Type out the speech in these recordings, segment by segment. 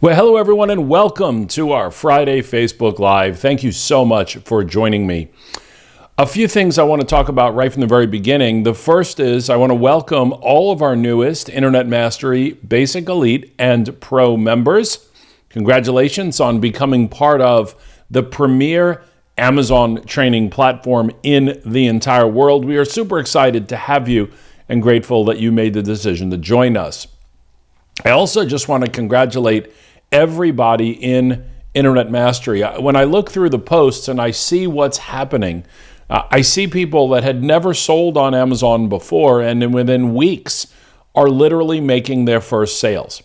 Well, hello everyone, and welcome to our Friday Facebook Live. Thank you so much for joining me. A few things I want to talk about right from the very beginning. The first is I want to welcome all of our newest Internet Mastery Basic, Elite, and Pro members. Congratulations on becoming part of the premier Amazon training platform in the entire world. We are super excited to have you and grateful that you made the decision to join us. I also just want to congratulate everybody in Internet Mastery. When I look through the posts and I see what's happening, I see people that had never sold on Amazon before and within weeks are literally making their first sales.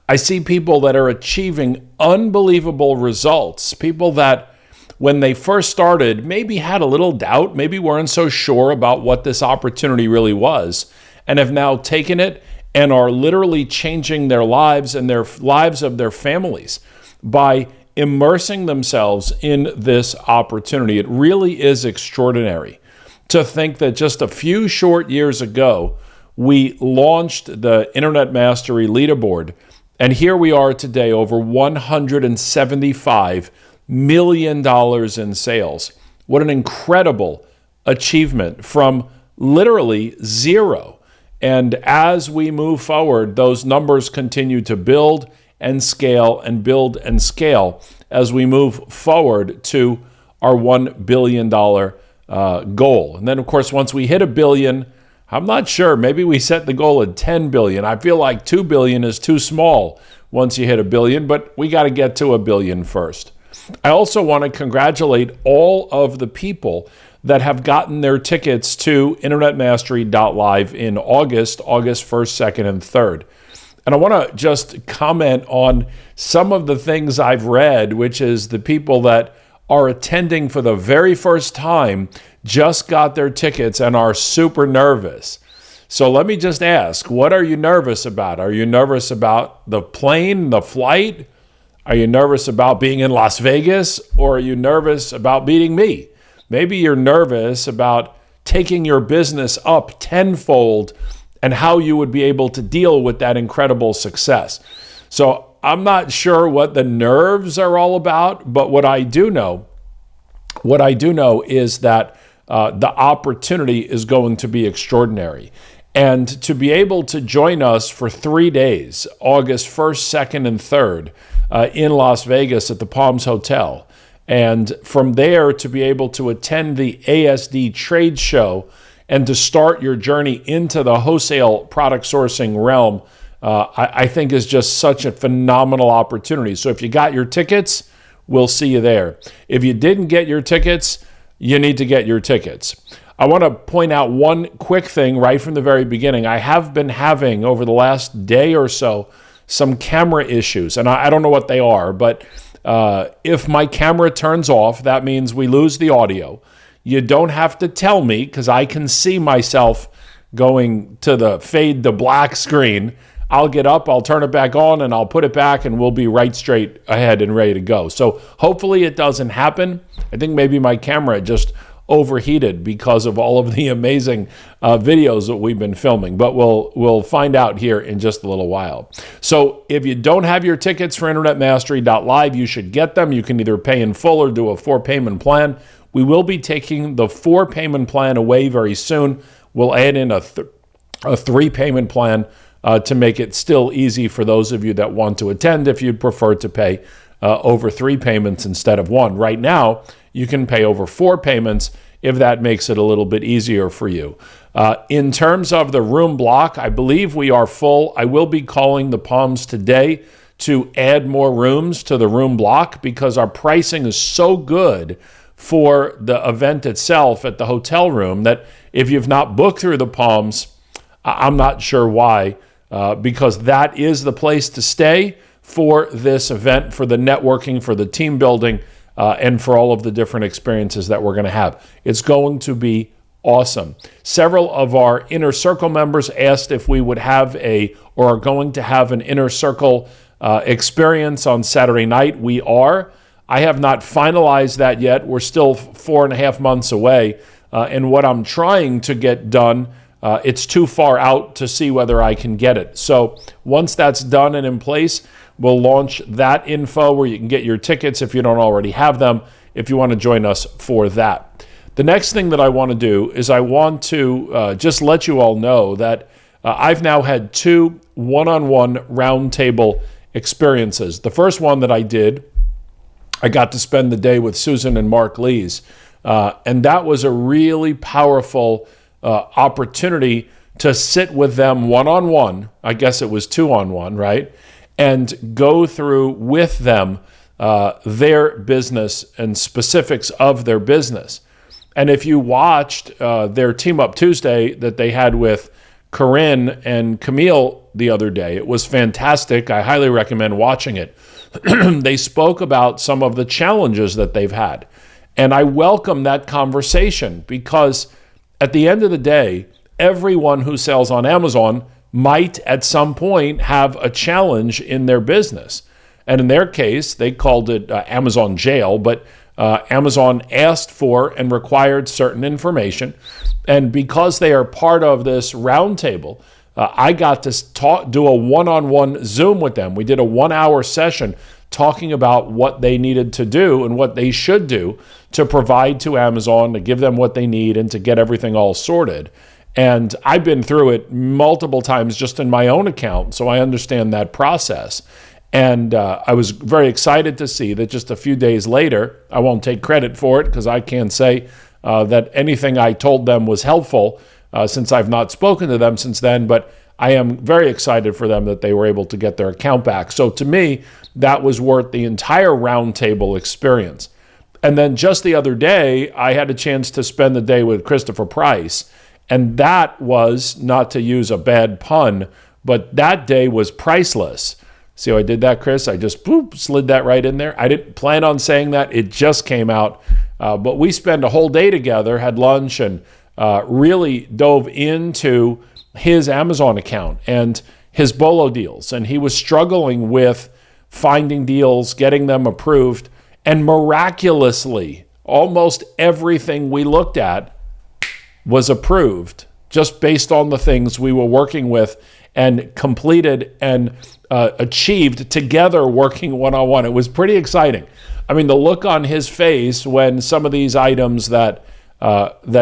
I see people that are achieving unbelievable results, people that when they first started maybe had a little doubt, maybe weren't so sure about what this opportunity really was, and have now taken it and are literally changing their lives and their lives of their families by immersing themselves in this opportunity. It really is extraordinary to think that just a few short years ago, we launched the Internet Mastery Leaderboard, and here we are today, over $175 million in sales. What an incredible achievement from literally zero. And as we move forward, those numbers continue to build and scale and build and scale as we move forward to our $1 billion goal. And then, of course, once we hit $1 billion, I'm not sure, maybe we set the goal at $10 billion. I feel like $2 billion is too small once you hit $1 billion, but we got to get to $1 billion first. I also want to congratulate all of the people that have gotten their tickets to internetmastery.live in August 1st, 2nd, and 3rd. And I want to just comment on some of the things I've read, which is the people that are attending for the very first time just got their tickets and are super nervous. So let me just ask, what are you nervous about? Are you nervous about the plane, the flight? Are you nervous about being in Las Vegas? Or are you nervous about meeting me? Maybe you're nervous about taking your business up tenfold and how you would be able to deal with that incredible success. So I'm not sure what the nerves are all about, but what I do know is that the opportunity is going to be extraordinary. And to be able to join us for 3 days, August 1st, 2nd, and 3rd, in Las Vegas at the Palms Hotel, and from there to be able to attend the ASD trade show and to start your journey into the wholesale product sourcing realm, I think is just such a phenomenal opportunity. So if you got your tickets, we'll see you there. If you didn't get your tickets, you need to get your tickets. I want to point out one quick thing right from the very beginning. I have been having, over the last day or so, some camera issues, and I don't know what they are, but if my camera turns off, that means we lose the audio. You don't have to tell me because I can see myself going to the fade to black screen. I'll get up, I'll turn it back on, and I'll put it back, and we'll be right straight ahead and ready to go. So hopefully it doesn't happen. I think maybe my camera just overheated because of all of the amazing videos that we've been filming, but we'll find out here in just a little while. So if you don't have your tickets for internetmastery.live, you should get them. You can either pay in full or do a 4-payment plan. We will be taking the 4-payment plan away very soon. We'll add in a 3-payment plan to make it still easy for those of you that want to attend if you'd prefer to pay over 3 payments instead of 1. Right now, you can pay over 4 payments if that makes it a little bit easier for you. In terms of the room block, I believe we are full. I will be calling the Palms today to add more rooms to the room block because our pricing is so good for the event itself at the hotel room that if you've not booked through the Palms, I'm not sure why, because that is the place to stay for this event, for the networking, for the team building, and for all of the different experiences that we're going to have. It's going to be awesome. Several of our Inner Circle members asked if we would have or are going to have an Inner Circle experience on Saturday night. We are. I have not finalized that yet. We're still 4.5 months away. And what I'm trying to get done it's too far out to see whether I can get it. So once that's done and in place, we'll launch that info where you can get your tickets if you don't already have them, if you want to join us for that. The next thing that I want to do is I want to just let you all know that I've now had 2 one-on-one roundtable experiences. The first one that I did, I got to spend the day with Susan and Mark Lees, and that was a really powerful opportunity to sit with them one-on-one. I guess it was 2-on-1, right? And go through with them their business and specifics of their business. And if you watched their Team Up Tuesday that they had with Corinne and Camille the other day, it was fantastic. I highly recommend watching it. They spoke about some of the challenges that they've had. And I welcome that conversation because at the end of the day, everyone who sells on Amazon might at some point have a challenge in their business. And in their case, they called it Amazon jail, but Amazon asked for and required certain information. And because they are part of this roundtable, I got to do a one-on-one Zoom with them. We did a 1-hour session talking about what they needed to do and what they should do to provide to Amazon, to give them what they need and to get everything all sorted. And I've been through it multiple times just in my own account, so I understand that process. And I was very excited to see that just a few days later, I won't take credit for it because I can't say that anything I told them was helpful since I've not spoken to them since then, but I am very excited for them that they were able to get their account back. So to me, that was worth the entire roundtable experience. And then just the other day, I had a chance to spend the day with Christopher Price, and that was, not to use a bad pun, but that day was priceless. See how I did that, Chris? I just slid that right in there. I didn't plan on saying that. It just came out. But we spent a whole day together, had lunch, and really dove into his Amazon account and his Bolo deals. And he was struggling with finding deals, getting them approved, and miraculously, almost everything we looked at was approved just based on the things we were working with and completed and achieved together working one-on-one. It was pretty exciting. I mean, the look on his face when some of these items that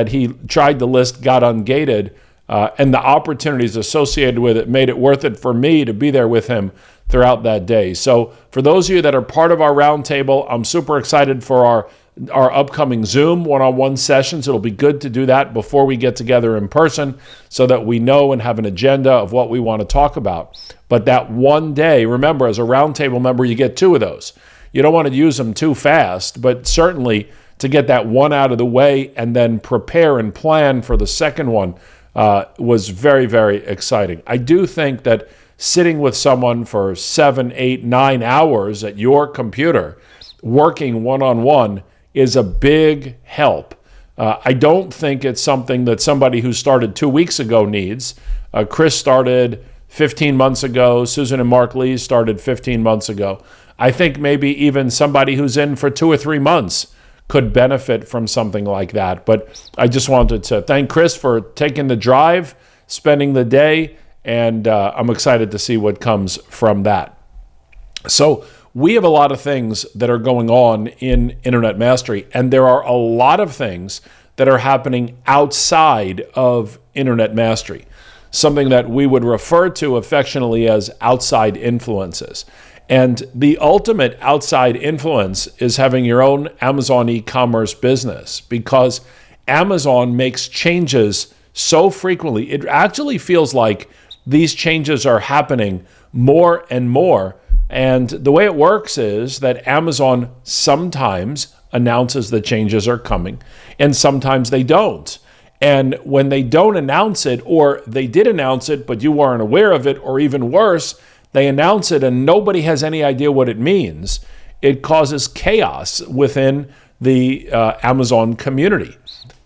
he tried to list got ungated and the opportunities associated with it made it worth it for me to be there with him throughout that day. So for those of you that are part of our roundtable, I'm super excited for our upcoming Zoom one-on-one sessions. It'll be good to do that before we get together in person so that we know and have an agenda of what we want to talk about. But that one day, remember, as a roundtable member, you get 2 of those. You don't want to use them too fast, but certainly to get that one out of the way and then prepare and plan for the second one was very, very exciting. I do think that sitting with someone for 7, 8, 9 hours at your computer, working one-on-one, is a big help. I don't think it's something that somebody who started 2 weeks ago needs. Chris started 15 months ago. Susan and Mark Lee started 15 months ago. I think maybe even somebody who's in for 2 or 3 months could benefit from something like that. But I just wanted to thank Chris for taking the drive, spending the day, and I'm excited to see what comes from that. So we have a lot of things that are going on in Internet Mastery, and there are a lot of things that are happening outside of Internet Mastery, something that we would refer to affectionately as outside influences. And the ultimate outside influence is having your own Amazon e-commerce business, because Amazon makes changes so frequently. It actually feels like these changes are happening more and more. And the way it works is that Amazon sometimes announces the changes are coming, and sometimes they don't. And when they don't announce it, or they did announce it, but you weren't aware of it, or even worse, they announce it and nobody has any idea what it means, it causes chaos within the Amazon community.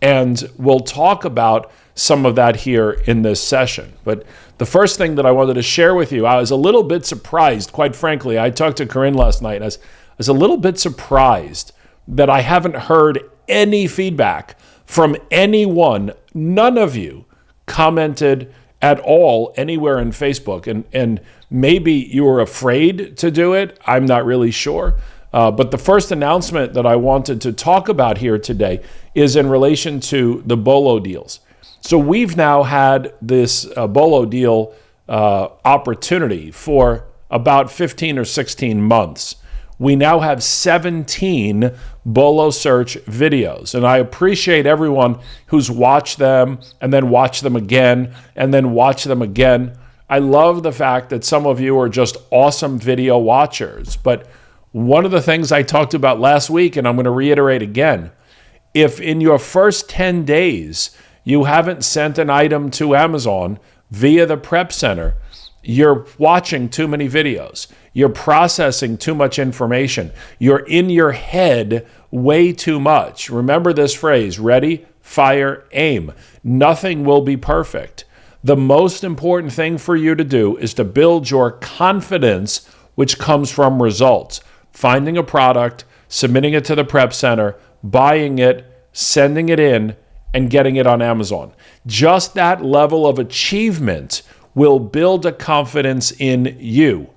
And we'll talk about some of that here in this session. But the first thing that I wanted to share with you, I was a little bit surprised, quite frankly. I talked to Corinne last night, and I was a little bit surprised that I haven't heard any feedback from anyone, none of you, commented at all anywhere in Facebook. And maybe you were afraid to do it. I'm not really sure. But the first announcement that I wanted to talk about here today is in relation to the Bolo deals. So we've now had this Bolo deal opportunity for about 15 or 16 months. We now have 17 Bolo search videos, and I appreciate everyone who's watched them and then watched them again and then watched them again. I love the fact that some of you are just awesome video watchers, but one of the things I talked about last week, and I'm going to reiterate again, if in your first 10 days you haven't sent an item to Amazon via the Prep Center, you're watching too many videos. You're processing too much information. You're in your head way too much. Remember this phrase, ready, fire, aim. Nothing will be perfect. The most important thing for you to do is to build your confidence, which comes from results. Finding a product, submitting it to the Prep Center, buying it, sending it in, and getting it on Amazon. Just that level of achievement will build a confidence in you.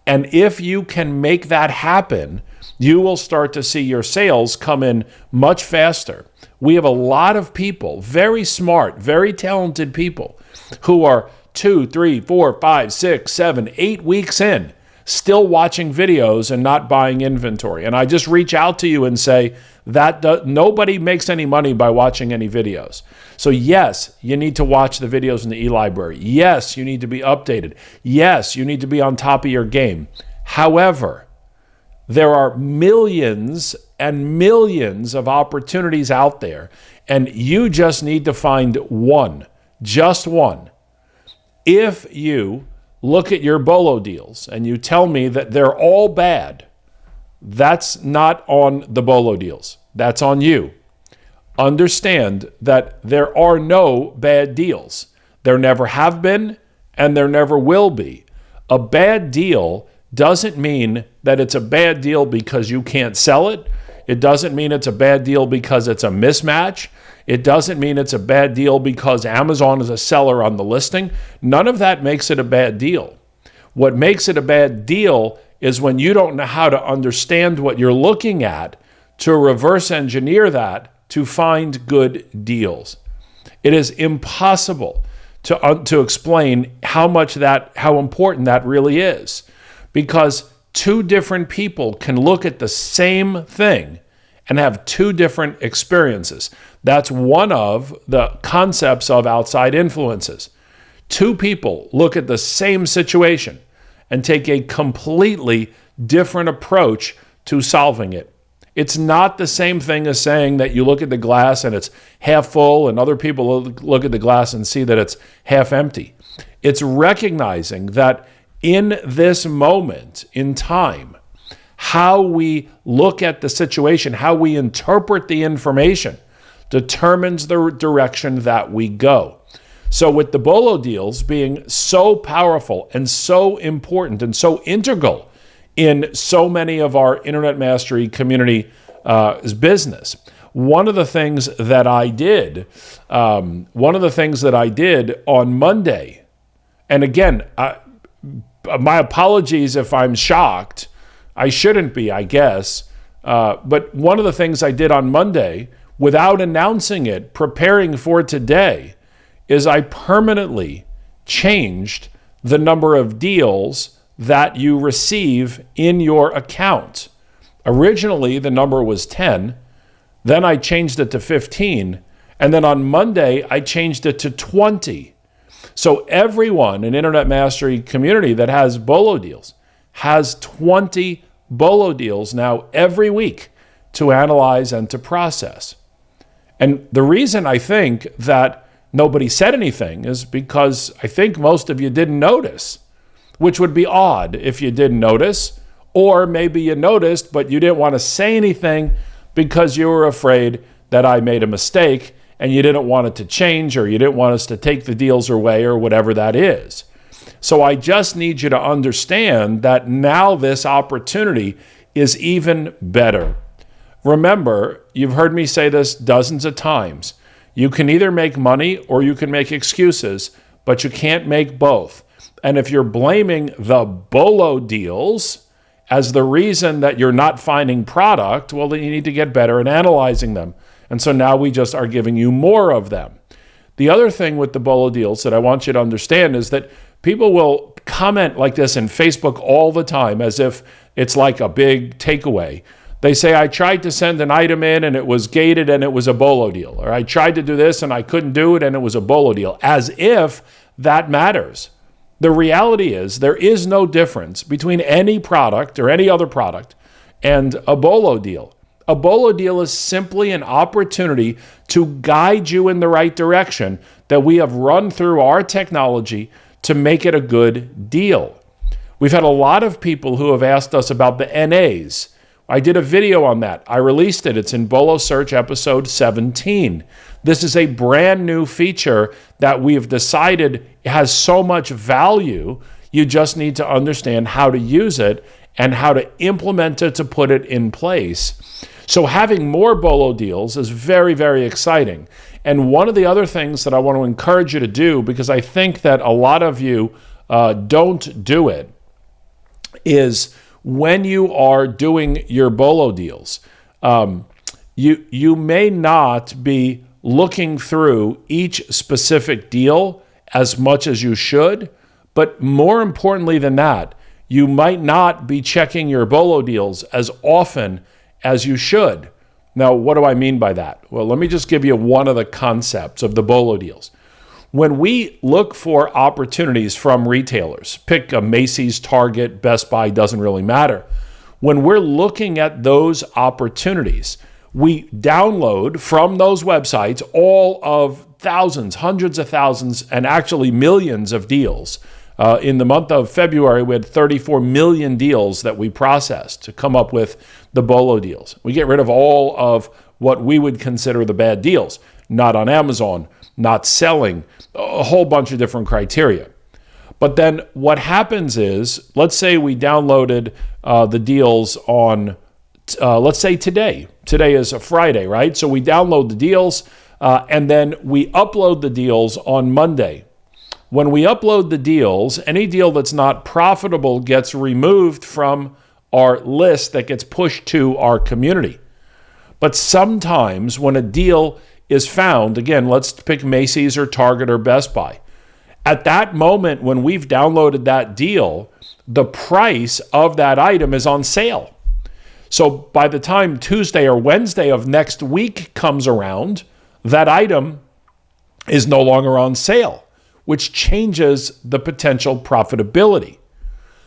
And if you can make that happen, you will start to see your sales come in much faster. We have a lot of people, very smart, very talented people, who are 2, 3, 4, 5, 6, 7, 8 weeks in, still watching videos and not buying inventory. And I just reach out to you and say that nobody makes any money by watching any videos. So yes, you need to watch the videos in the e-library. Yes, you need to be updated. Yes, you need to be on top of your game. However, there are millions and millions of opportunities out there, and you just need to find one, just one. If you look at your Bolo deals and you tell me that they're all bad, that's not on the Bolo deals. That's on you. Understand that there are no bad deals. There never have been, and there never will be. A bad deal doesn't mean that it's a bad deal because you can't sell it. It doesn't mean it's a bad deal because it's a mismatch. It doesn't mean it's a bad deal because Amazon is a seller on the listing. None of that makes it a bad deal. What makes it a bad deal is when you don't know how to understand what you're looking at to reverse engineer that to find good deals. It is impossible to explain how important that really is, because two different people can look at the same thing and have two different experiences. That's one of the concepts of outside influences. Two people look at the same situation and take a completely different approach to solving it. It's not the same thing as saying that you look at the glass and it's half full and other people look at the glass and see that it's half empty. It's recognizing that in this moment in time, how we look at the situation, how we interpret the information determines the direction that we go. So with the Bolo deals being so powerful and so important and so integral in so many of our Internet Mastery community business, one of the things that I did on Monday, and again, my apologies if I'm shocked. I shouldn't be, I guess. But one of the things I did on Monday, without announcing it, preparing for today, is I permanently changed the number of deals that you receive in your account. Originally, the number was 10. Then I changed it to 15. And then on Monday, I changed it to 20. So everyone in Internet Mastery community that has Bolo deals has 20 Bolo deals now every week to analyze and to process. And the reason I think that nobody said anything is because I think most of you didn't notice, which would be odd if you didn't notice, or maybe you noticed, but you didn't want to say anything because you were afraid that I made a mistake and you didn't want it to change, or you didn't want us to take the deals away, or whatever that is. So I just need you to understand that now this opportunity is even better. Remember, you've heard me say this dozens of times. You can either make money or you can make excuses, but you can't make both. And if you're blaming the Bolo deals as the reason that you're not finding product, well, then you need to get better at analyzing them. And so now we just are giving you more of them. The other thing with the Bolo deals that I want you to understand is that people will comment like this in Facebook all the time as if it's like a big takeaway. They say, I tried to send an item in and it was gated and it was a Bolo deal. Or I tried to do this and I couldn't do it and it was a Bolo deal. As if that matters. The reality is there is no difference between any product or any other product and a Bolo deal. A Bolo deal is simply an opportunity to guide you in the right direction that we have run through our technology to make it a good deal. We've had a lot of people who have asked us about the NAs. I did a video on that. I released it. It's in Bolo Search episode 17. This is a brand new feature that we've decided has so much value. You just need to understand how to use it and how to implement it to put it in place. So having more Bolo deals is very, very exciting. And one of the other things that I want to encourage you to do, because I think that a lot of you don't do it, is when you are doing your Bolo deals, you may not be looking through each specific deal as much as you should, but more importantly than that, you might not be checking your Bolo deals as often as you should. Now, what do I mean by that? Well, let me just give you one of the concepts of the Bolo deals. When we look for opportunities from retailers, pick a Macy's, Target, Best Buy, doesn't really matter. When we're looking at those opportunities, we download from those websites all of thousands, hundreds of thousands, and actually millions of deals. In the month of February, we had 34 million deals that we processed to come up with the Bolo deals. We get rid of all of what we would consider the bad deals, not on Amazon, not selling, a whole bunch of different criteria. But then what happens is, let's say we downloaded the deals on, let's say today. Today is a Friday, right? So we download the deals and then we upload the deals on Monday. When we upload the deals, any deal that's not profitable gets removed from our list that gets pushed to our community. But sometimes when a deal is found, again, let's pick Macy's or Target or Best Buy. At that moment when we've downloaded that deal, the price of that item is on sale. So by the time Tuesday or Wednesday of next week comes around, that item is no longer on sale, which changes the potential profitability.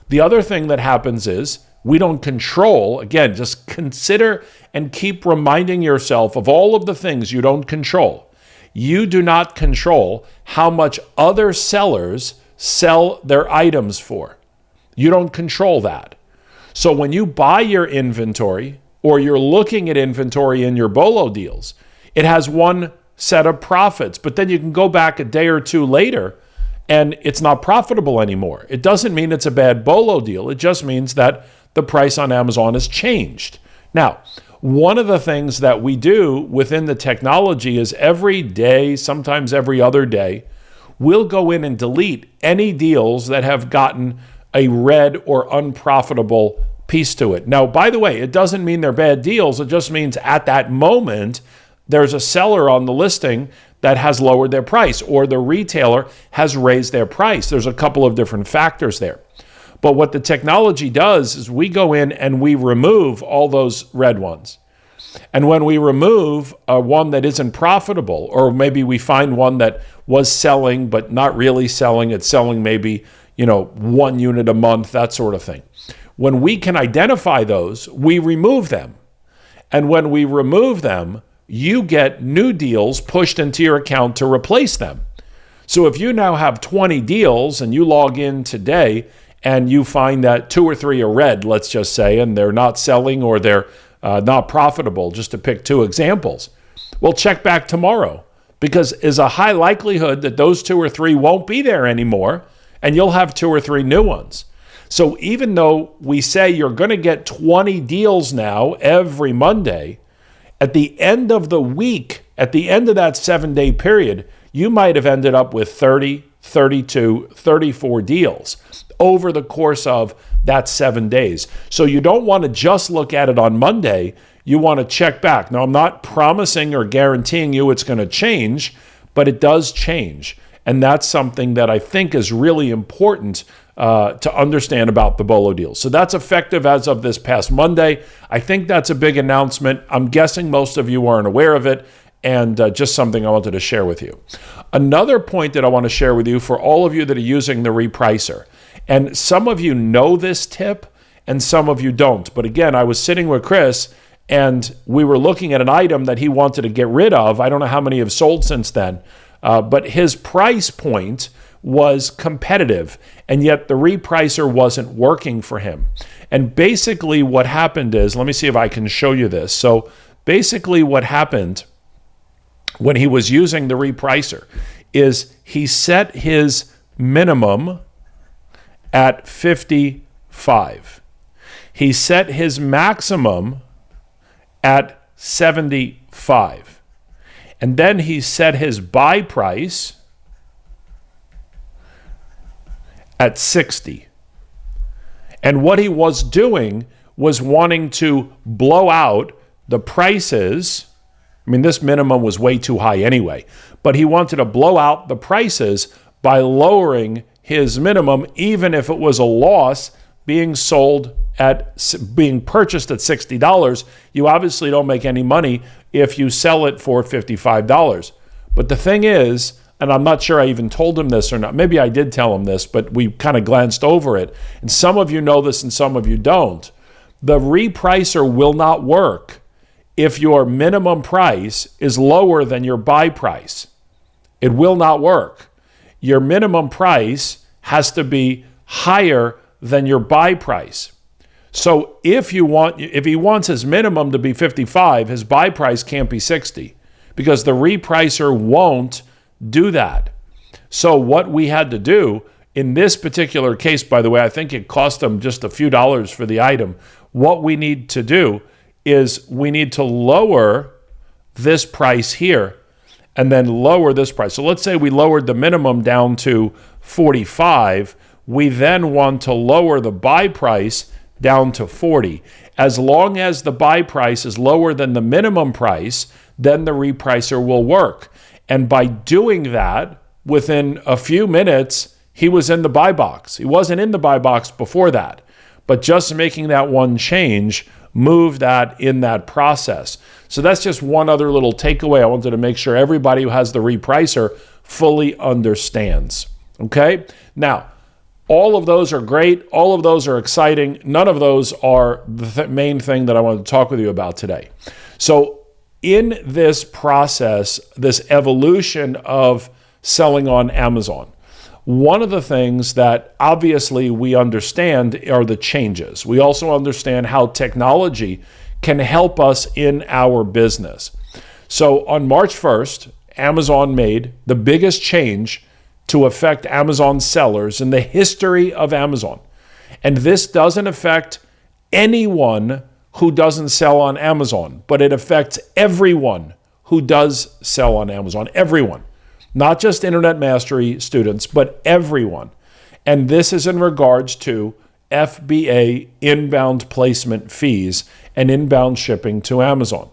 The other thing that happens is we don't control, again, just consider and keep reminding yourself of all of the things you don't control. You do not control how much other sellers sell their items for. You don't control that. So when you buy your inventory or you're looking at inventory in your Bolo deals, it has one set of profits, but then you can go back a day or two later and it's not profitable anymore. It doesn't mean it's a bad Bolo deal. It just means that the price on Amazon has changed. Now, one of the things that we do within the technology is every day, sometimes every other day, we'll go in and delete any deals that have gotten a red or unprofitable piece to it. Now, by the way, it doesn't mean they're bad deals. It just means at that moment, there's a seller on the listing that has lowered their price or the retailer has raised their price. There's a couple of different factors there. But what the technology does is we go in and we remove all those red ones. And when we remove one that isn't profitable, or maybe we find one that was selling but not really selling, it's selling maybe, 1 unit a month, that sort of thing. When we can identify those, we remove them. And when we remove them, you get new deals pushed into your account to replace them. So if you now have 20 deals and you log in today and you find that 2 or 3 are red, let's just say, and they're not selling or they're not profitable, just to pick 2 examples, well, check back tomorrow, because there's a high likelihood that those 2 or 3 won't be there anymore and you'll have 2 or 3 new ones. So even though we say you're going to get 20 deals now every Monday, at the end of the week, At the end of that 7-day period, you might have ended up with 30, 32, 34 deals over the course of that 7 days. So you don't want to just look at it on Monday. You want to check back. Now, I'm not promising or guaranteeing you it's going to change, but it does change. And that's something that I think is really important to understand about the Bolo deal. So that's effective as of this past Monday. I think that's a big announcement. I'm guessing most of you aren't aware of it, and just something I wanted to share with you. Another point that I want to share with you for all of you that are using the Repricer, and some of you know this tip and some of you don't. But again, I was sitting with Chris and we were looking at an item that he wanted to get rid of. I don't know how many have sold since then, but his price point was competitive, and yet the Repricer wasn't working for him. And basically what happened is, let me see if I can show you this. So basically what happened when he was using the Repricer is he set his minimum at 55. He set his maximum at 75. And then he set his buy price at 60. And what he was doing was wanting to blow out the prices. I mean, this minimum was way too high anyway, but he wanted to blow out the prices by lowering his minimum, even if it was a loss being purchased at $60. You obviously don't make any money if you sell it for $55. But the thing is, and I'm not sure I even told him this or not. Maybe I did tell him this, but we kind of glanced over it. And some of you know this and some of you don't. The Repricer will not work if your minimum price is lower than your buy price. It will not work. Your minimum price has to be higher than your buy price. So if he wants his minimum to be 55, his buy price can't be 60 because the Repricer won't do that. So what we had to do in this particular case, by the way, I think it cost him just a few dollars for the item. What we need to do is we need to lower this price here and then lower this price. So let's say we lowered the minimum down to 45. We then want to lower the buy price down to 40. As long as the buy price is lower than the minimum price, then the Repricer will work. And by doing that, within a few minutes, he was in the buy box. He wasn't in the buy box before that. But just making that one change moved that in that process. So that's just one other little takeaway I wanted to make sure everybody who has the Repricer fully understands. Okay? Now, all of those are great. All of those are exciting. None of those are the main thing that I wanted to talk with you about today. So in this process, this evolution of selling on Amazon, one of the things that obviously we understand are the changes. We also understand how technology can help us in our business. So on March 1st, Amazon made the biggest change to affect Amazon sellers in the history of Amazon. And this doesn't affect anyone who doesn't sell on Amazon, but it affects everyone who does sell on Amazon, everyone, not just Internet Mastery students, but everyone. And this is in regards to FBA inbound placement fees and inbound shipping to Amazon.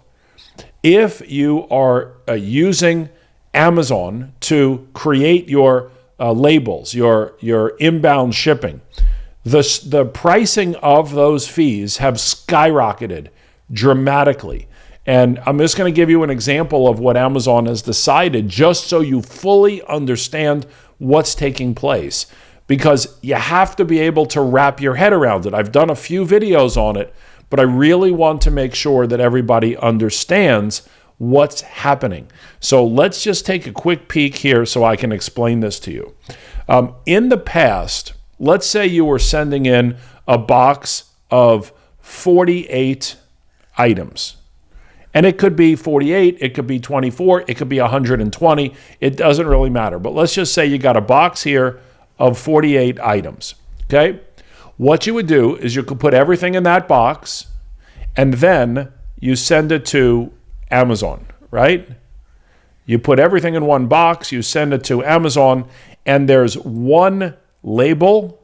If you are using Amazon to create your labels, your inbound shipping, the pricing of those fees have skyrocketed dramatically. And I'm just going to give you an example of what Amazon has decided, just so you fully understand what's taking place, because you have to be able to wrap your head around it. I've done a few videos on it, but I really want to make sure that everybody understands what's happening. So let's just take a quick peek here so I can explain this to you. In the past, let's say you were sending in a box of 48 items. And it could be 48, it could be 24, it could be 120. It doesn't really matter. But let's just say you got a box here of 48 items. Okay? What you would do is you could put everything in that box and then you send it to Amazon, right? You put everything in one box, you send it to Amazon, and there's one label,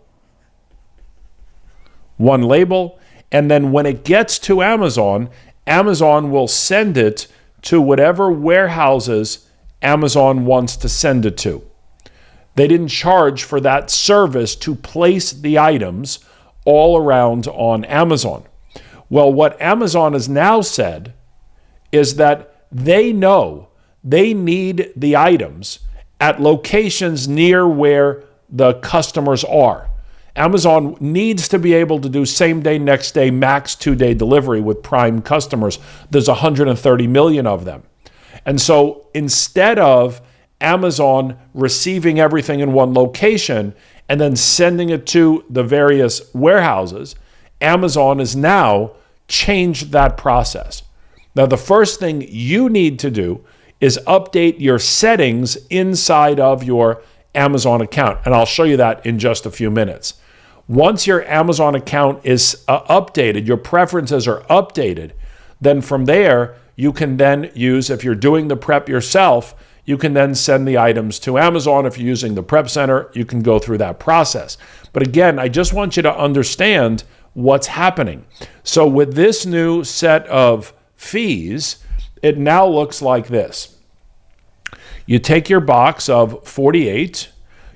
and then when it gets to Amazon, Amazon will send it to whatever warehouses Amazon wants to send it to. They didn't charge for that service to place the items all around on Amazon. Well, what Amazon has now said is that they know they need the items at locations near where the customers are. Amazon needs to be able to do same day, next day, max 2-day delivery with Prime customers. There's 130 million of them. And so instead of Amazon receiving everything in one location and then sending it to the various warehouses, Amazon has now changed that process. Now, the first thing you need to do is update your settings inside of your Amazon account. And I'll show you that in just a few minutes. Once your Amazon account is updated, your preferences are updated, then from there, you can then use, if you're doing the prep yourself, you can then send the items to Amazon. If you're using the prep center, you can go through that process. But again, I just want you to understand what's happening. So with this new set of fees, it now looks like this. You take your box of 48,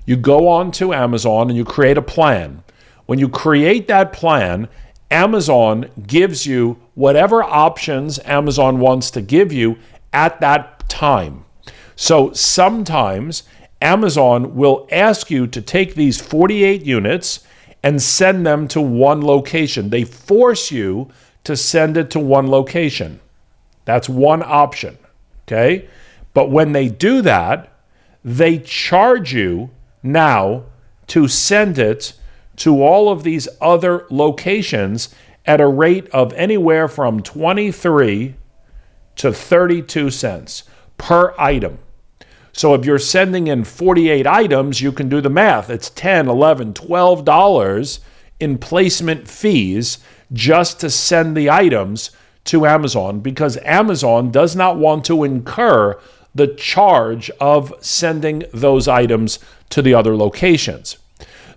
you go on to Amazon and you create a plan. When you create that plan, Amazon gives you whatever options Amazon wants to give you at that time. So sometimes Amazon will ask you to take these 48 units and send them to one location. They force you to send it to one location. That's one option, okay? But when they do that, they charge you now to send it to all of these other locations at a rate of anywhere from 23 to 32 cents per item. So if you're sending in 48 items, you can do the math. It's $10, $11, $12 in placement fees just to send the items to Amazon, because Amazon does not want to incur the charge of sending those items to the other locations.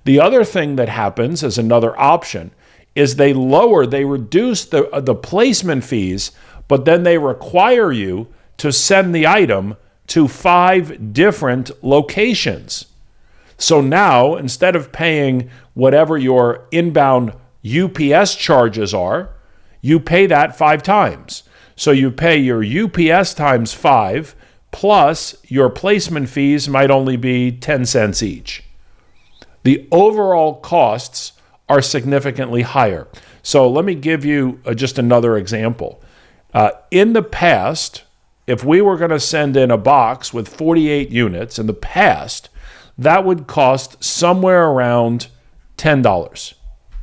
The other thing that happens as another option is they reduce the placement fees, but then they require you to send the item to 5 different locations. So now, instead of paying whatever your inbound UPS charges are, you pay that 5 times. So you pay your UPS times 5, plus your placement fees might only be 10 cents each. The overall costs are significantly higher. So let me give you just another example. In the past, if we were going to send in a box with 48 units in the past, that would cost somewhere around $10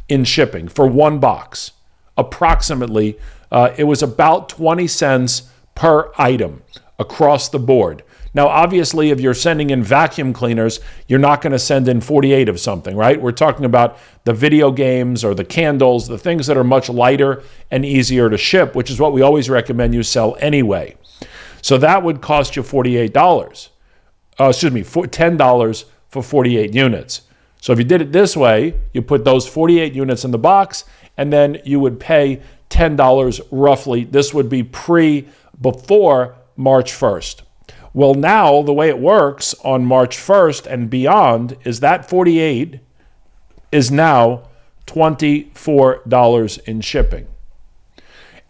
in shipping for one box. Approximately, it was about 20 cents per item across the board. Now, obviously, if you're sending in vacuum cleaners, you're not going to send in 48 of something, right? We're talking about the video games or the candles, the things that are much lighter and easier to ship, which is what we always recommend you sell anyway. So that would cost you $10 for 48 units. So if you did it this way, you put those 48 units in the box, and then you would pay $10 roughly. This would be before March 1st. Well, now the way it works on March 1st and beyond is that 48 is now $24 in shipping.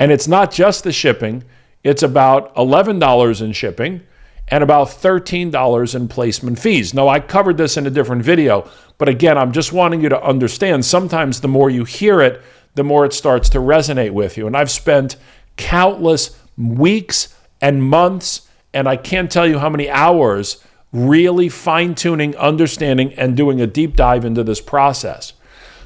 And it's not just the shipping, it's about $11 in shipping and about $13 in placement fees. Now, I covered this in a different video, but again, I'm just wanting you to understand, sometimes the more you hear it, the more it starts to resonate with you. And I've spent countless weeks and months, and I can't tell you how many hours really fine-tuning, understanding, and doing a deep dive into this process.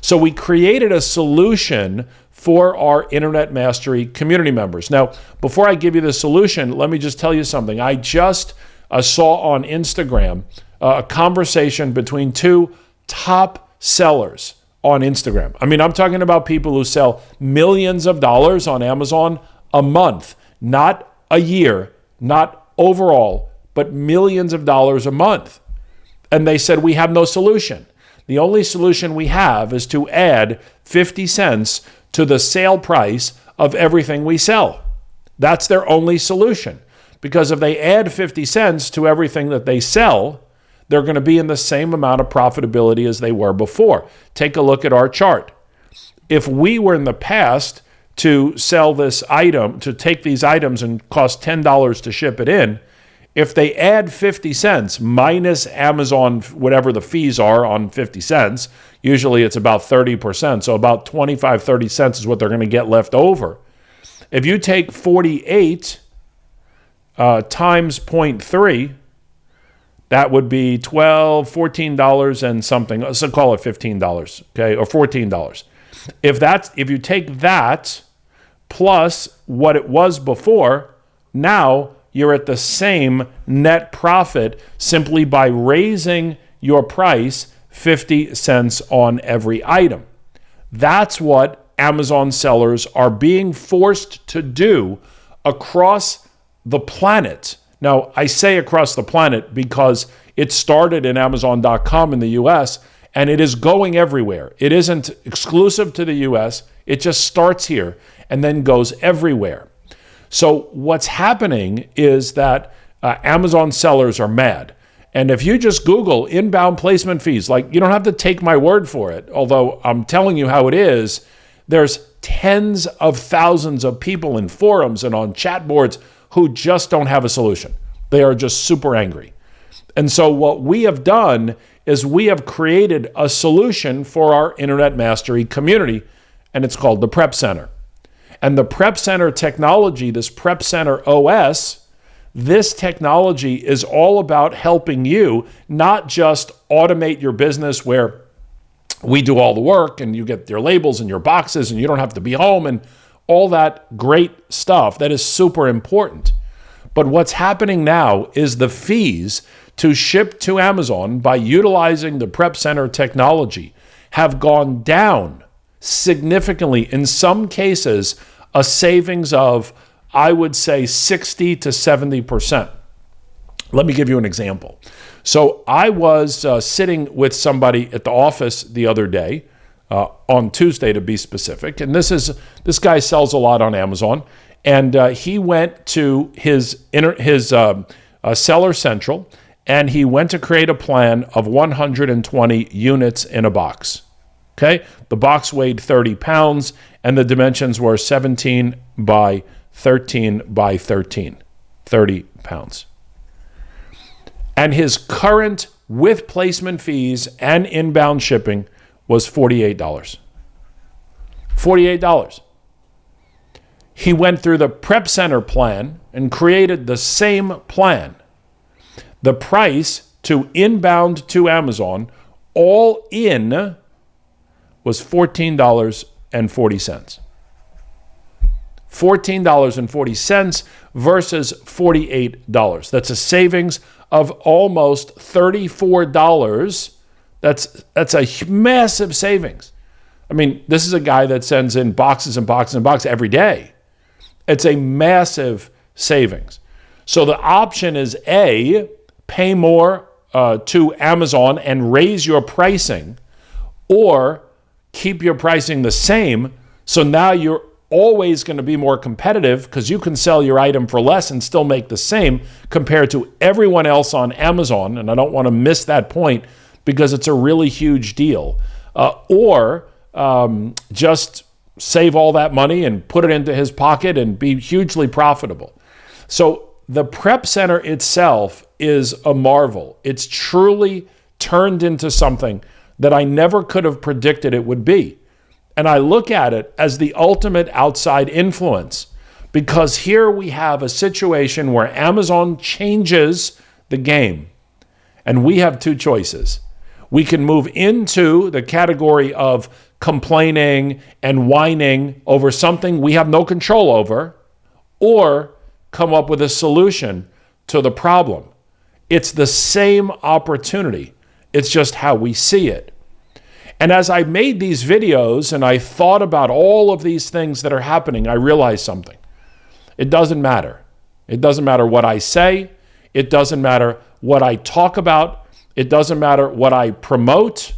So we created a solution for our Internet Mastery community members. Now, before I give you the solution, let me just tell you something. I just saw on Instagram a conversation between 2 top sellers on Instagram. I mean, I'm talking about people who sell millions of dollars on Amazon a month, not a year, not overall, but millions of dollars a month. And they said, we have no solution. The only solution we have is to add 50 cents to the sale price of everything we sell. That's their only solution. Because if they add 50 cents to everything that they sell, they're going to be in the same amount of profitability as they were before. Take a look at our chart. If we were in the past to sell this item, to take these items and cost $10 to ship it in, if they add 50 cents minus Amazon, whatever the fees are on 50 cents, usually it's about 30%, so about 25, 30 cents is what they're going to get left over. If you take 48 times 0.3, that would be $14 and something, so call it $15, okay, or $14. If you take that plus what it was before, now you're at the same net profit simply by raising your price 50 cents on every item. That's what Amazon sellers are being forced to do across the planet. Now, I say across the planet because it started in Amazon.com in the US and it is going everywhere. It isn't exclusive to the US. It just starts here and then goes everywhere. So what's happening is that Amazon sellers are mad. And if you just Google inbound placement fees, like you don't have to take my word for it, although I'm telling you how it is, there's tens of thousands of people in forums and on chat boards who just don't have a solution. They are just super angry. And so what we have done is we have created a solution for our Internet Mastery community, and it's called the Prep Center. And the Prep Center technology, this Prep Center OS, this technology is all about helping you not just automate your business where we do all the work and you get your labels and your boxes and you don't have to be home and all that great stuff that is super important. But what's happening now is the fees to ship to Amazon by utilizing the Prep Center technology have gone down significantly. In some cases, a savings of, I would say, 60 to 70%. Let me give you an example. So I was sitting with somebody at the office the other day, on Tuesday to be specific, and this guy sells a lot on Amazon, and he went to his Seller Central, and he went to create a plan of 120 units in a box. Okay, the box weighed 30 pounds, and the dimensions were 17 by 13 by 13, 30 pounds. And his current, with placement fees and inbound shipping, was $48. $48. He went through the Prep Center plan and created the same plan. The price to inbound to Amazon, all in, was $14.40. $14.40 versus $48. That's a savings of almost $34. That's a massive savings. I mean, this is a guy that sends in boxes and boxes and boxes every day. It's a massive savings. So the option is A, pay more to Amazon and raise your pricing, or keep your pricing the same. So now you're always going to be more competitive because you can sell your item for less and still make the same compared to everyone else on Amazon. And I don't want to miss that point because it's a really huge deal. Or just save all that money and put it into his pocket and be hugely profitable. So the Prep Center itself is a marvel. It's truly turned into something that I never could have predicted it would be. And I look at it as the ultimate outside influence, because here we have a situation where Amazon changes the game, and we have two choices. We can move into the category of complaining and whining over something we have no control over, or come up with a solution to the problem. It's the same opportunity. It's just how we see it. And as I made these videos and I thought about all of these things that are happening, I realized something. It doesn't matter. It doesn't matter what I say. It doesn't matter what I talk about. It doesn't matter what I promote.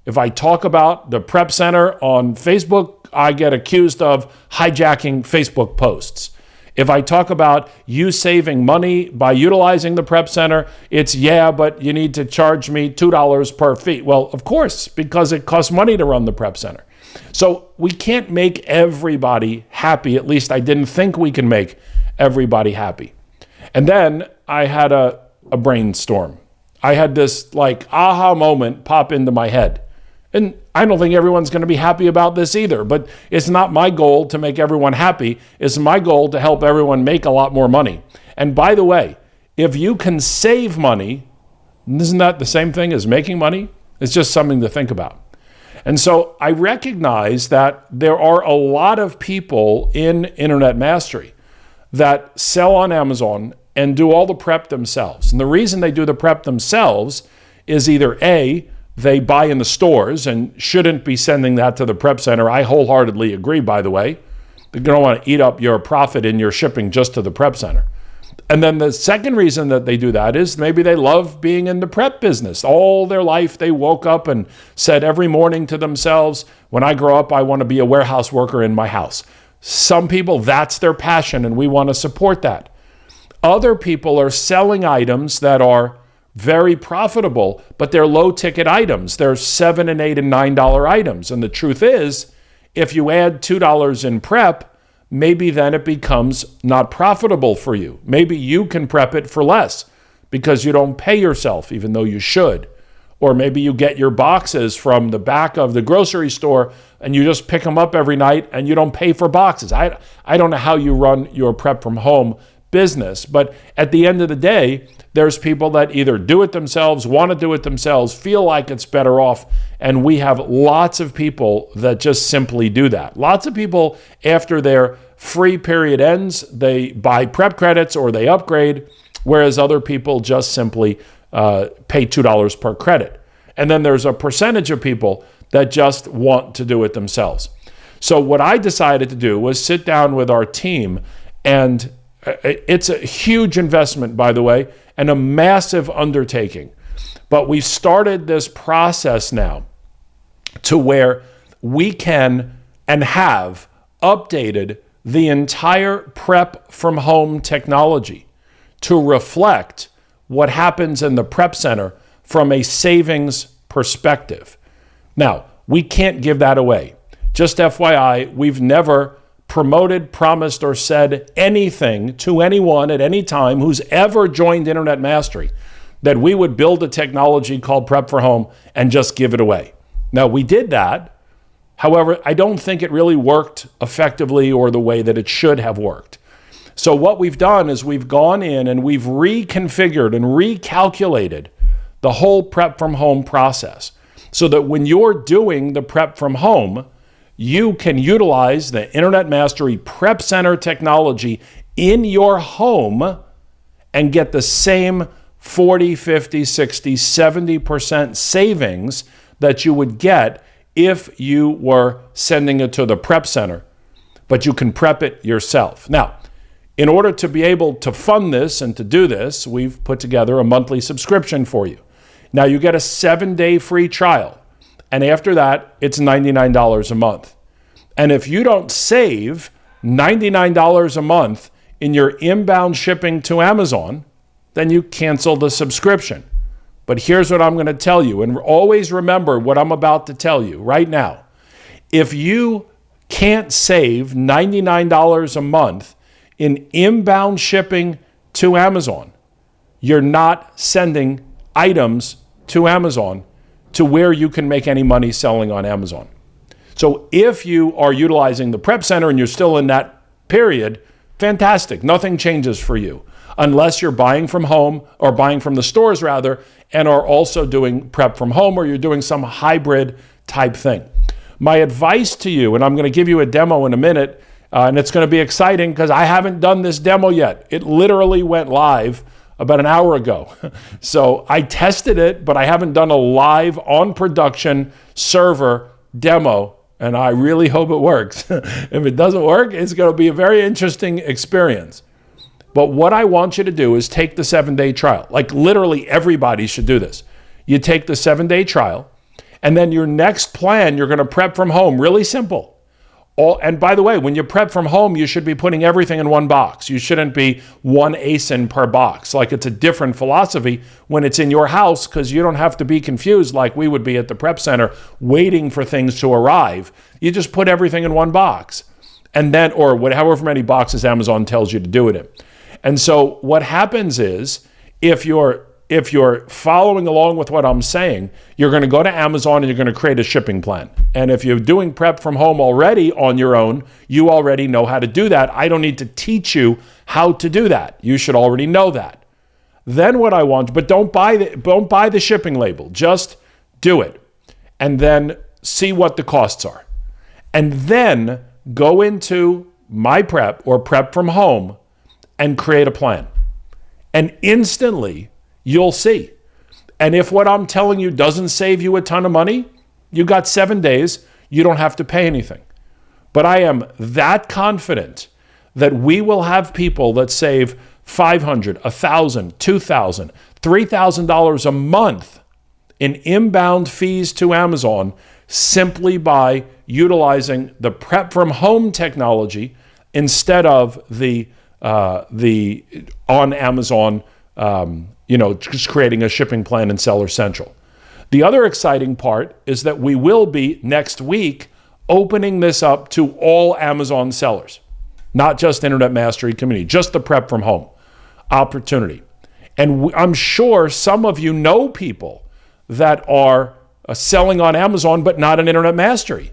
If I talk about the Prep Center on Facebook, I get accused of hijacking Facebook posts. If I talk about you saving money by utilizing the Prep Center, it's, yeah, but you need to charge me $2 per fee. Well, of course, because it costs money to run the Prep Center. So we can't make everybody happy. At least I didn't think we can make everybody happy. And then I had a brainstorm. I had this aha moment pop into my head. And I don't think everyone's going to be happy about this either, but it's not my goal to make everyone happy. It's my goal to help everyone make a lot more money. And by the way, if you can save money, isn't that the same thing as making money? It's just something to think about. And so I recognize that there are a lot of people in Internet Mastery that sell on Amazon and do all the prep themselves. And the reason they do the prep themselves is either A, they buy in the stores and shouldn't be sending that to the Prep Center. I wholeheartedly agree, by the way. You don't want to eat up your profit in your shipping just to the Prep Center. And then the second reason that they do that is maybe they love being in the prep business. All their life they woke up and said every morning to themselves, when I grow up, I want to be a warehouse worker in my house. Some people, that's their passion, and we want to support that. Other people are selling items that are very profitable, but they're low ticket items. They're $7 and $8 and $9 items. And the truth is, if you add $2 in prep, maybe then it becomes not profitable for you. Maybe you can prep it for less because you don't pay yourself, even though you should. Or maybe you get your boxes from the back of the grocery store and you just pick them up every night and you don't pay for boxes. I don't know how you run your prep from home business, but at the end of the day, there's people that either do it themselves, want to do it themselves, feel like it's better off, and we have lots of people that just simply do that. Lots of people, after their free period ends, they buy prep credits or they upgrade, whereas other people just simply pay $2 per credit. And then there's a percentage of people that just want to do it themselves. So what I decided to do was sit down with our team, and it's a huge investment, by the way, and a massive undertaking. But we've started this process now to where we can and have updated the entire prep from home technology to reflect what happens in the Prep Center from a savings perspective. Now, we can't give that away. Just FYI, we've never promoted, promised, or said anything to anyone at any time who's ever joined Internet Mastery that we would build a technology called Prep for Home and just give it away. Now, we did that. However, I don't think it really worked effectively or the way that it should have worked. So what we've done is we've gone in and we've reconfigured and recalculated the whole Prep from Home process so that when you're doing the Prep from Home, you can utilize the Internet Mastery Prep Center technology in your home and get the same 40, 50, 60, 70% savings that you would get if you were sending it to the Prep Center, but you can prep it yourself. Now, in order to be able to fund this and to do this, we've put together a monthly subscription for you. Now, you get a 7-day free trial. And after that, it's $99 a month. And if you don't save $99 a month in your inbound shipping to Amazon, then you cancel the subscription. But here's what I'm going to tell you, and always remember what I'm about to tell you right now. If you can't save $99 a month in inbound shipping to Amazon, you're not sending items to Amazon to where you can make any money selling on Amazon. So if you are utilizing the Prep Center and you're still in that period, fantastic. Nothing changes for you unless you're buying from home or buying from the stores rather, and are also doing prep from home, or you're doing some hybrid type thing. My advice to you, and I'm going to give you a demo in a minute, and it's going to be exciting because I haven't done this demo yet. It literally went live about an hour ago. So I tested it, but I haven't done a live on production server demo, and I really hope it works. If it doesn't work, it's going to be a very interesting experience. But what I want you to do is take the 7-day trial. Like literally everybody should do this. You take the 7-day trial, and then your next plan, you're going to prep from home. Really simple. And by the way, when you prep from home, you should be putting everything in one box. You shouldn't be one ASIN per box. Like it's a different philosophy when it's in your house, because you don't have to be confused like we would be at the prep center waiting for things to arrive. You just put everything in one box. And then, or however many boxes Amazon tells you to do it in. And so what happens is, if you're following along with what I'm saying, you're going to go to Amazon and you're going to create a shipping plan. And if you're doing prep from home already on your own, you already know how to do that. I don't need to teach you how to do that. You should already know that. Then what I want, but don't buy the shipping label. Just do it. And then see what the costs are. And then go into My Prep or Prep from Home and create a plan. And instantly, you'll see. And if what I'm telling you doesn't save you a ton of money, you got 7 days, you don't have to pay anything. But I am that confident that we will have people that save $500, $1,000, $2,000, $3,000 a month in inbound fees to Amazon simply by utilizing the prep from home technology instead of the on Amazon, just creating a shipping plan in Seller Central. The other exciting part is that we will be next week opening this up to all Amazon sellers, not just Internet Mastery Community, just the prep from home opportunity. And I'm sure some of you know people that are selling on Amazon, but not in Internet Mastery.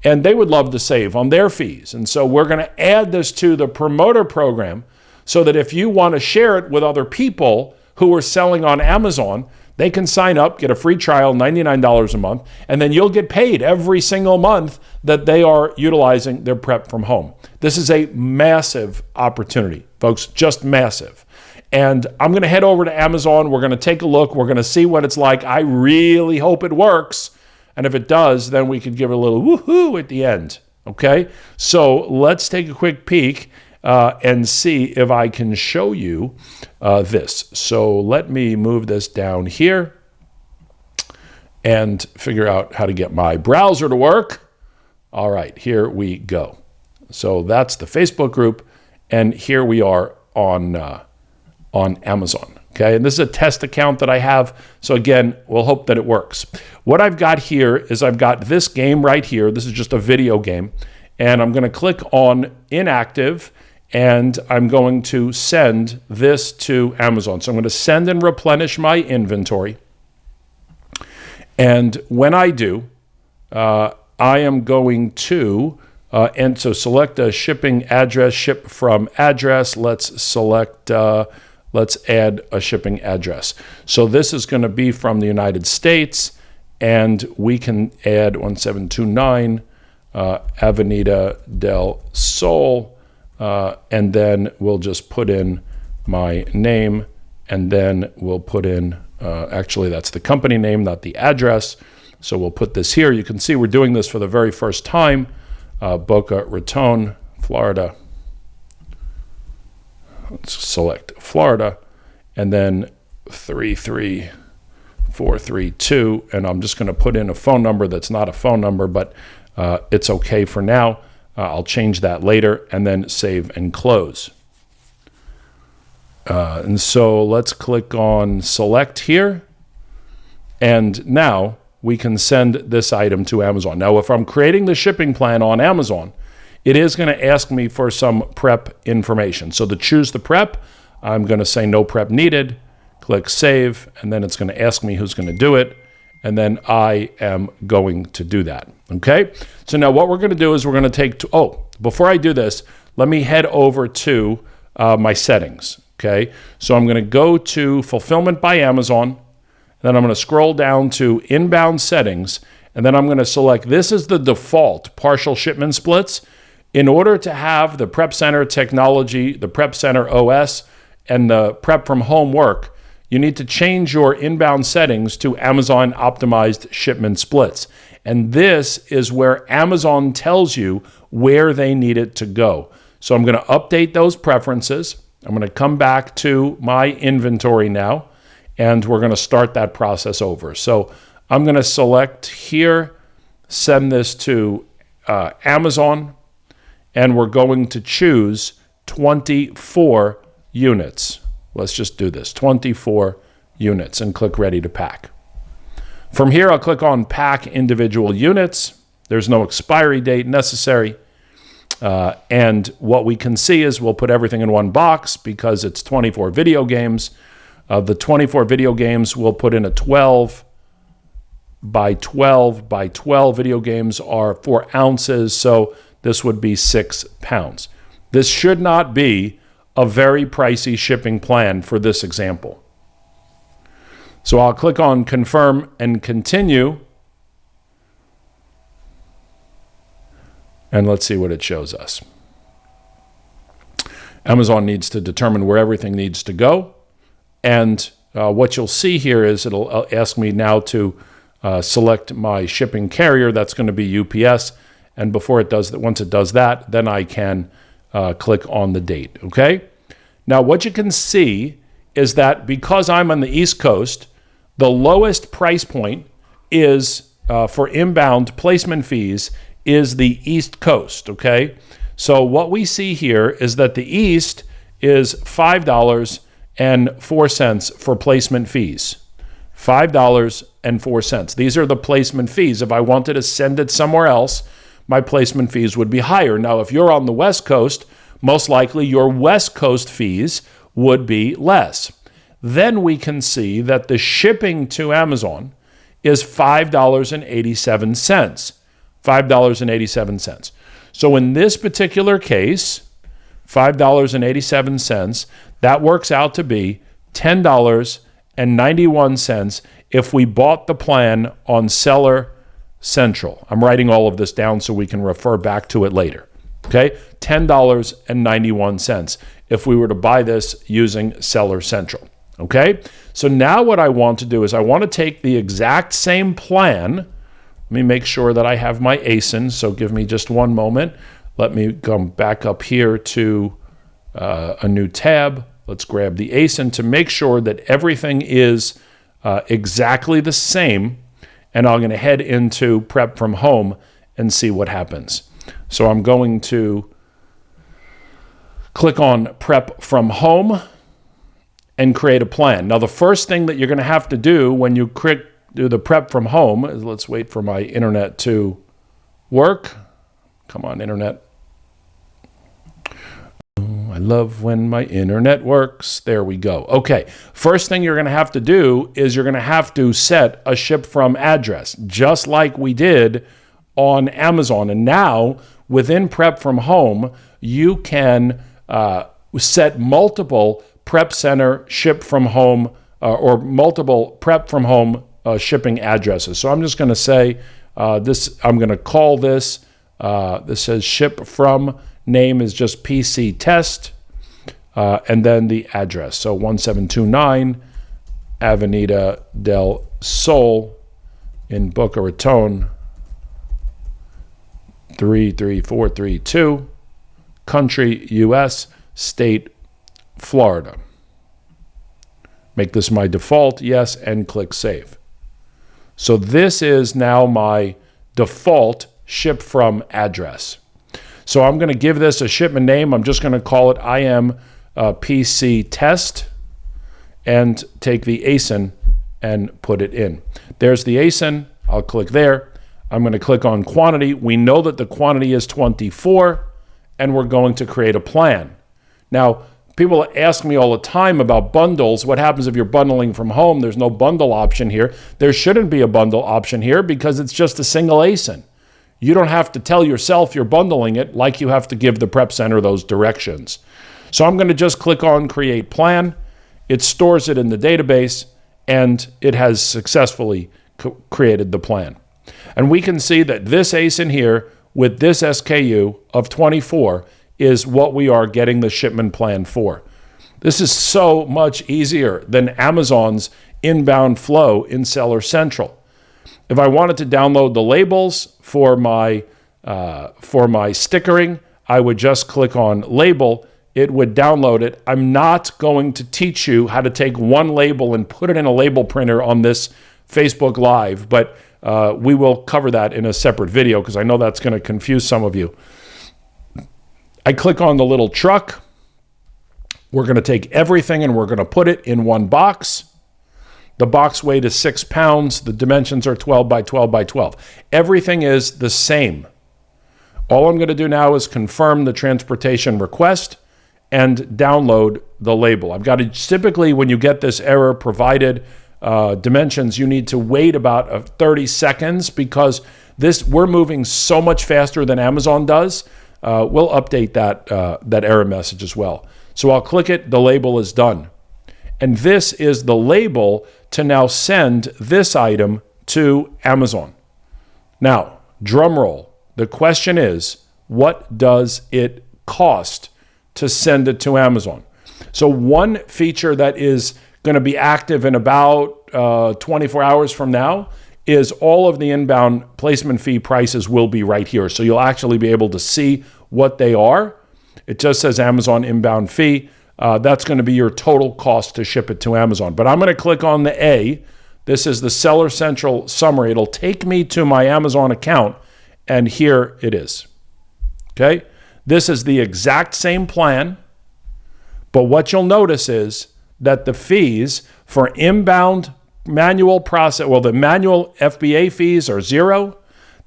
And they would love to save on their fees. And so we're going to add this to the promoter program so that if you want to share it with other people who are selling on Amazon, they can sign up, get a free trial, $99 a month, and then you'll get paid every single month that they are utilizing their prep from home. This is a massive opportunity, folks, just massive. And I'm going to head over to Amazon. We're going to take a look. We're going to see what it's like. I really hope it works. And if it does, then we could give it a little woohoo at the end. Okay? So let's take a quick peek and see if I can show you this. So let me move this down here and figure out how to get my browser to work. All right, here we go. So that's the Facebook group, and here we are on Amazon. Okay, and this is a test account that I have. So again, we'll hope that it works. What I've got here is I've got this game right here. This is just a video game. And I'm going to click on inactive, and I'm going to send this to Amazon. So I'm going to send and replenish my inventory. And when I do, I am going to, and so select a shipping address, ship from address. Let's select, let's add a shipping address. So this is going to be from the United States, and we can add 1729 Avenida del Sol, and then we'll just put in my name, and then we'll put in, actually that's the company name, not the address. So we'll put this here. You can see we're doing this for the very first time. Boca Raton, Florida. Let's select Florida, and then 33432, and I'm just going to put in a phone number that's not a phone number, but it's okay for now. I'll change that later, and then save and close. And so let's click on select here, and now we can send this item to Amazon. Now, if I'm creating the shipping plan on Amazon, it is going to ask me for some prep information. So to choose the prep, I'm going to say no prep needed, click save, and then it's going to ask me who's going to do it, and then I am going to do that. Okay? So now what we're going to do is we're going to take, before I do this, let me head over to my settings. Okay? So I'm going to go to Fulfillment by Amazon, then I'm going to scroll down to Inbound Settings, and then I'm going to select, this is the default partial shipment splits. In order to have the Prep Center technology, the Prep Center OS, and the Prep from Home work, you need to change your inbound settings to Amazon Optimized Shipment Splits. And this is where Amazon tells you where they need it to go. So I'm going to update those preferences. I'm going to come back to my inventory now, and we're going to start that process over. So I'm going to select here, send this to Amazon, and we're going to choose 24 units. Let's just do this, 24 units, and click Ready to Pack. From here, I'll click on Pack Individual Units. There's no expiry date necessary. And what we can see is we'll put everything in one box because it's 24 video games. The 24 video games, we'll put in a 12 by 12 by 12. Video games are 4 ounces, so this would be 6 pounds. This should not be a very pricey shipping plan for this example. So I'll click on Confirm and Continue. And let's see what it shows us. Amazon needs to determine where everything needs to go. And what you'll see here is it'll ask me now to select my shipping carrier. That's going to be UPS. And before it does that, once it does that, then I can click on the date. Okay? Now, what you can see is that because I'm on the East Coast, the lowest price point is for inbound placement fees is the East Coast, okay? So what we see here is that the East is $5.04 for placement fees. $5.04. These are the placement fees. If I wanted to send it somewhere else, my placement fees would be higher. Now, if you're on the West Coast, most likely your West Coast fees would be less. Then we can see that the shipping to Amazon is $5.87. $5.87. So in this particular case, $5.87, that works out to be $10.91 if we bought the plan on Seller Central. I'm writing all of this down so we can refer back to it later. Okay? $10.91 if we were to buy this using Seller Central. Okay? So now what I want to do is I want to take the exact same plan. Let me make sure that I have my ASIN, so give me just one moment. Let me come back up here to a new tab. Let's grab the ASIN to make sure that everything is exactly the same, and I'm going to head into Prep from Home and see what happens. So I'm going to click on Prep from Home and create a plan. Now, the first thing that you're going to have to do when you do the Prep from Home is, let's wait for my internet to work. Come on, internet. Oh, I love when my internet works. There we go. Okay, first thing you're going to have to do is you're going to have to set a ship from address, just like we did on Amazon. And now, within Prep from Home, you can set multiple Prep Center ship from home or multiple Prep from Home shipping addresses. So I'm just going to say this. I'm going to call this. This says ship from. Name is just PC test, and then the address. So 1729 Avenida del Sol in Boca Raton, 33432. Country U.S. State Florida. Make this my default. Yes, and click Save. So this is now my default ship from address. So I'm going to give this a shipment name. I'm just going to call it IM PC test and take the ASIN and put it in. There's the ASIN. I'll click there. I'm going to click on quantity. We know that the quantity is 24, and we're going to create a plan. Now, people ask me all the time about bundles. What happens if you're bundling from home? There's no bundle option here. There shouldn't be a bundle option here because it's just a single ASIN. You don't have to tell yourself you're bundling it like you have to give the Prep Center those directions. So I'm going to just click on Create Plan. It stores it in the database, and it has successfully created the plan. And we can see that this ASIN here with this SKU of 24 is what we are getting the shipment plan for. This is so much easier than Amazon's inbound flow in Seller Central. If I wanted to download the labels for my stickering, I would just click on Label it would download it. I'm not going to teach you how to take one label and put it in a label printer on this Facebook Live, but we will cover that in a separate video because I know that's going to confuse some of you. I click on the little truck. We're going to take everything and we're going to put it in one box. The box weight is 6 pounds. The dimensions are 12 by 12 by 12. Everything is the same. All I'm going to do now is confirm the transportation request and download the label. I've got to, typically when you get this error provided dimensions, you need to wait about 30 seconds because we're moving so much faster than Amazon does. We'll update that error message as well. So I'll click it, the label is done. And this is the label to now send this item to Amazon. Now, drum roll. The question is, what does it cost to send it to Amazon? So one feature that is going to be active in about 24 hours from now is all of the inbound placement fee prices will be right here. So you'll actually be able to see what they are. It just says Amazon inbound fee. That's going to be your total cost to ship it to Amazon. But I'm going to click on the A. This is the Seller Central summary. It'll take me to my Amazon account, and here it is. Okay? This is the exact same plan, but what you'll notice is that the fees for inbound manual process, well, the manual FBA fees are 0.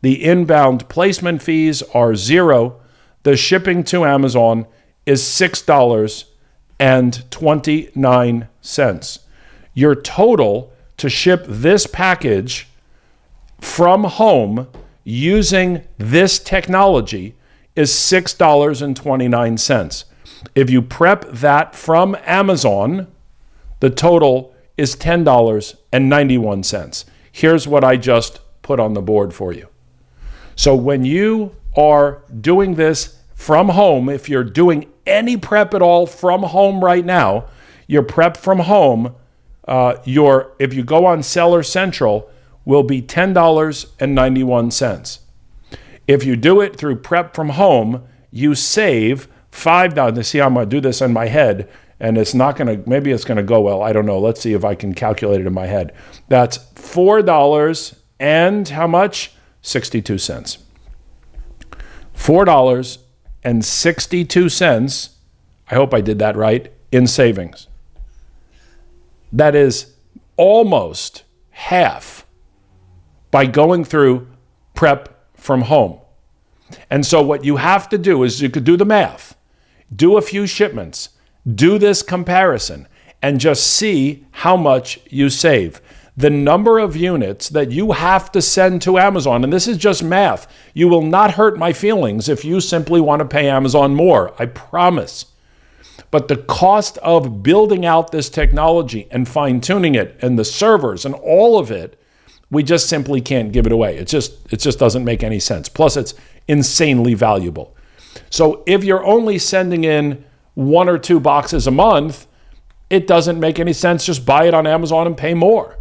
The inbound placement fees are 0. The shipping to Amazon is $6.29. Your total to ship this package from home using this technology is $6.29. If you prep that from Amazon, the total is $10.91. Here's what I just put on the board for you. So when you are doing this from home, if you're doing any prep at all from home right now, your prep from home, if you go on Seller Central, will be $10.91. If you do it through prep from home, you save $5. See, I'm going to do this in my head, and it's not going to, maybe it's going to go well. I don't know. Let's see if I can calculate it in my head. That's $4 and how much? 62 cents. $4.62, I hope I did that right, in savings. That is almost half by going through prep from home. And so what you have to do is you could do the math, do a few shipments, do this comparison, and just see how much you save. The number of units that you have to send to Amazon, and this is just math, you will not hurt my feelings if you simply want to pay Amazon more, I promise. But the cost of building out this technology and fine-tuning it and the servers and all of it, we just simply can't give it away. It just doesn't make any sense. Plus, it's insanely valuable. So if you're only sending in 1 or 2 boxes a month, it doesn't make any sense. Just buy it on Amazon and pay more.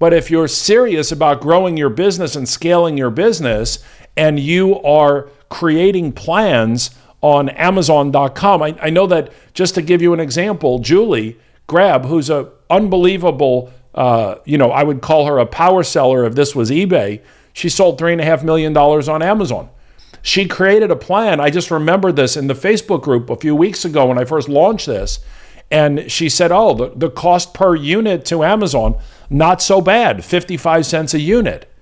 But if you're serious about growing your business and scaling your business, and you are creating plans on Amazon.com, I know that, just to give you an example, Julie Grab, who's an unbelievable, I would call her a power seller if this was eBay. She sold $3.5 million on Amazon. She created a plan. I just remembered this in the Facebook group a few weeks ago when I first launched this. And she said, the cost per unit to Amazon, not so bad, 55 cents a unit.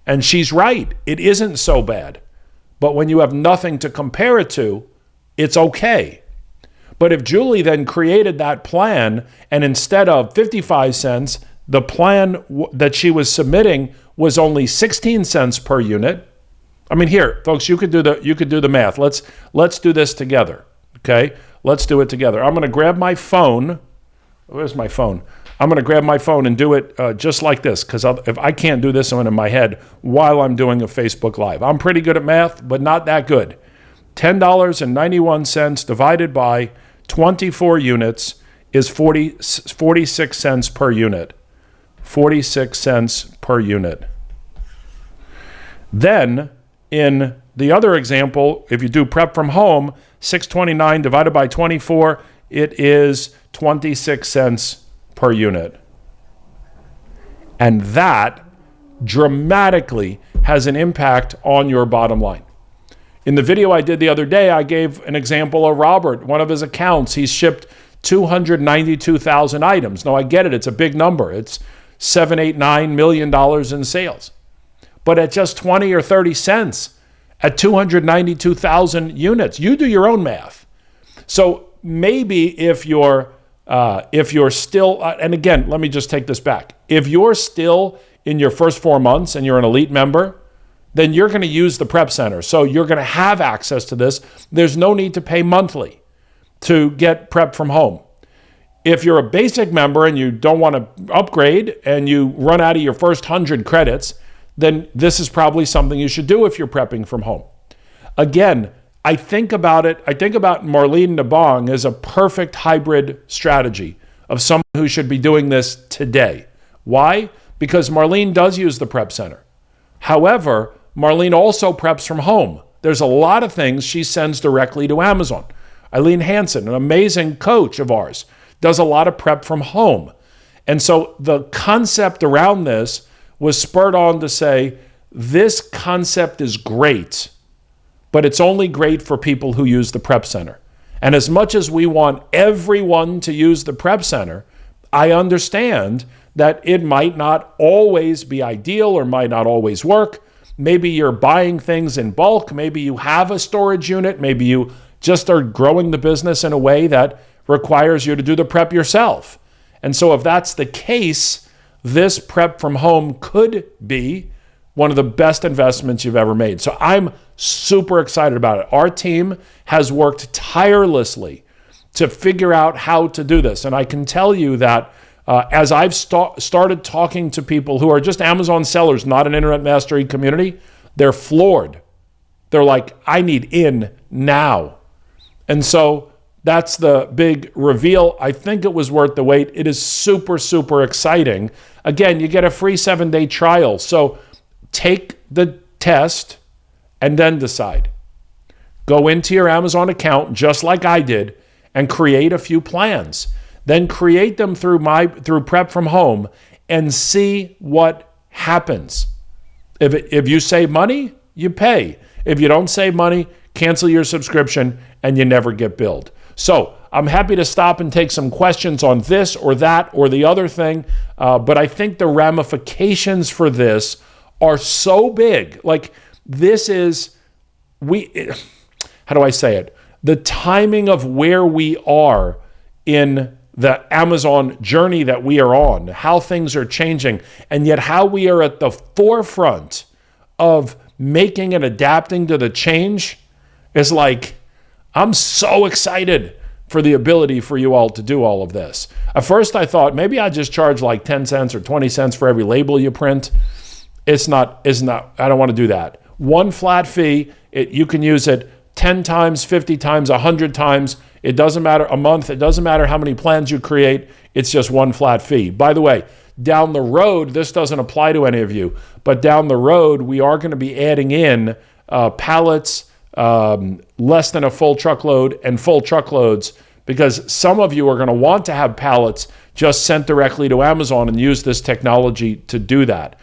And she's right, it isn't so bad. But when you have nothing to compare it to, it's okay. But if Julie then created that plan, and instead of 55 cents, the plan that she was submitting was only 16 cents per unit. I mean, here, folks, you could do the math. Let's do this together, okay? Let's do it together. I'm going to grab my phone. Where's my phone? I'm going to grab my phone and do it just like this, because if I can't do this one in my head while I'm doing a Facebook Live. I'm pretty good at math, but not that good. $10.91 divided by 24 units is 46 cents per unit. 46 cents per unit. Then in the other example, if you do prep from home, 629 divided by 24, it is 26 cents per unit. And that dramatically has an impact on your bottom line. In the video I did the other day, I gave an example of Robert, one of his accounts. He's shipped 292,000 items. Now, I get it. It's a big number. It's $7-9 million in sales. But at just 20 or 30 cents, at 292,000 units, you do your own math. So maybe if you're still, and again, let me just take this back. If you're still in your first 4 months and you're an elite member, then you're going to use the prep center. So you're going to have access to this. There's no need to pay monthly to get prep from home. If you're a basic member and you don't want to upgrade and you run out of your first 100 credits, then this is probably something you should do if you're prepping from home. Again, I think about Marlene Nabong as a perfect hybrid strategy of someone who should be doing this today. Why? Because Marlene does use the prep center. However, Marlene also preps from home. There's a lot of things she sends directly to Amazon. Eileen Hansen, an amazing coach of ours, does a lot of prep from home. And so the concept around this was spurred on to say, this concept is great, but it's only great for people who use the prep center. And as much as we want everyone to use the prep center, I understand that it might not always be ideal or might not always work. Maybe you're buying things in bulk. Maybe you have a storage unit. Maybe you just are growing the business in a way that requires you to do the prep yourself. And so if that's the case, this prep from home could be one of the best investments you've ever made. So I'm super excited about it. Our team has worked tirelessly to figure out how to do this. And I can tell you that as I've started talking to people who are just Amazon sellers, not an Internet Mastery community, they're floored. They're like, I need in now. And so that's the big reveal. I think it was worth the wait. It is super, super exciting. Again, you get a free 7-day trial. So take the test and then decide. Go into your Amazon account, just like I did, and create a few plans. Then create them through prep from home and see what happens. If you save money, you pay. If you don't save money, cancel your subscription and you never get billed. So I'm happy to stop and take some questions on this or that or the other thing, but I think the ramifications for this are so big. Like this is, how do I say it? The timing of where we are in the Amazon journey that we are on, how things are changing, and yet how we are at the forefront of making and adapting to the change is like, I'm so excited for the ability for you all to do all of this. At first I thought maybe I just charge like 10 cents or 20 cents for every label you print. It's not, I don't want to do that. One flat fee, you can use it 10 times, 50 times, 100 times. It doesn't matter a month. It doesn't matter how many plans you create. It's just one flat fee. By the way, down the road, this doesn't apply to any of you, but down the road, we are going to be adding in pallets, less than a full truckload and full truckloads, because some of you are going to want to have pallets just sent directly to Amazon and use this technology to do that.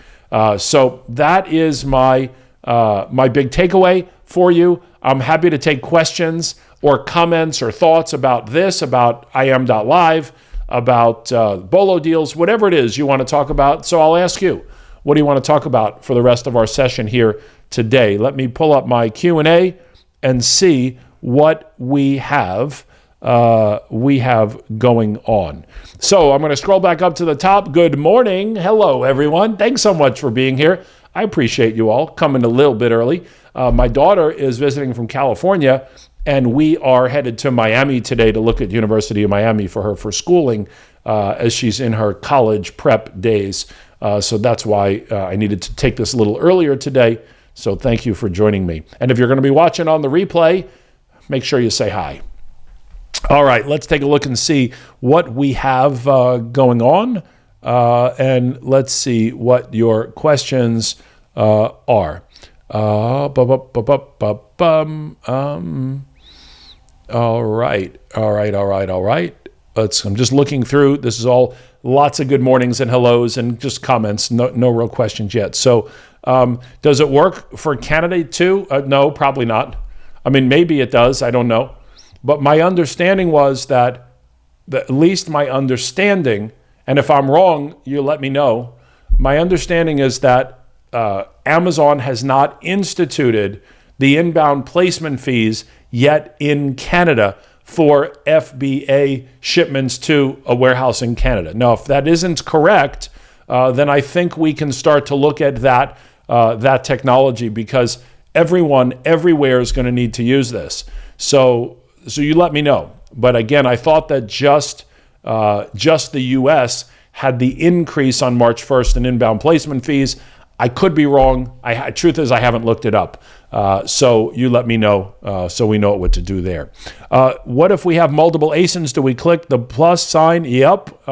So that is my big takeaway for you. I'm happy to take questions or comments or thoughts about this, about IM.live, about Bolo deals, whatever it is you want to talk about. So I'll ask you, what do you want to talk about for the rest of our session here today? Let me pull up my Q&A and see what we have going on. So I'm going to scroll back up to the top. Good morning. Hello, everyone. Thanks so much for being here. I appreciate you all coming a little bit early. My daughter is visiting from California, and we are headed to Miami today to look at University of Miami for schooling as she's in her college prep days. So that's why I needed to take this a little earlier today. So thank you for joining me. And if you're going to be watching on the replay, make sure you say hi. All right, let's take a look and see what we have going on. And let's see what your questions are. All right. I'm just looking through. This is all lots of good mornings and hellos and just comments. No real questions yet. So, does it work for Canada too? No, probably not. I mean, maybe it does. I don't know. But my understanding was that, at least my understanding, and if I'm wrong, you let me know. My understanding is that Amazon has not instituted the inbound placement fees yet in Canada for FBA shipments to a warehouse in Canada. Now, if that isn't correct, then I think we can start to look at that technology, because everyone everywhere is going to need to use this. So you let me know. But again, I thought that just the U.S. had the increase on March 1st in inbound placement fees. I could be wrong. Truth is, I haven't looked it up. So you let me know, so we know what to do there. What if we have multiple ASINs? Do we click the plus sign? Yep.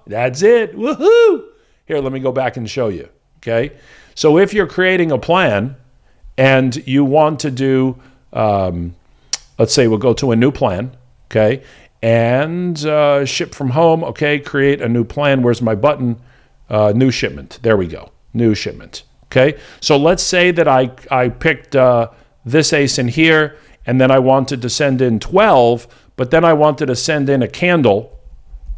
That's it. Woohoo! Here, let me go back and show you. Okay. So if you're creating a plan and you want to do, let's say we'll go to a new plan. Okay. And ship from home. Okay. Create a new plan. Where's my button? New shipment. There we go. New shipment. Okay, so let's say that I picked this ASIN here, and then I wanted to send in 12, but then I wanted to send in a candle.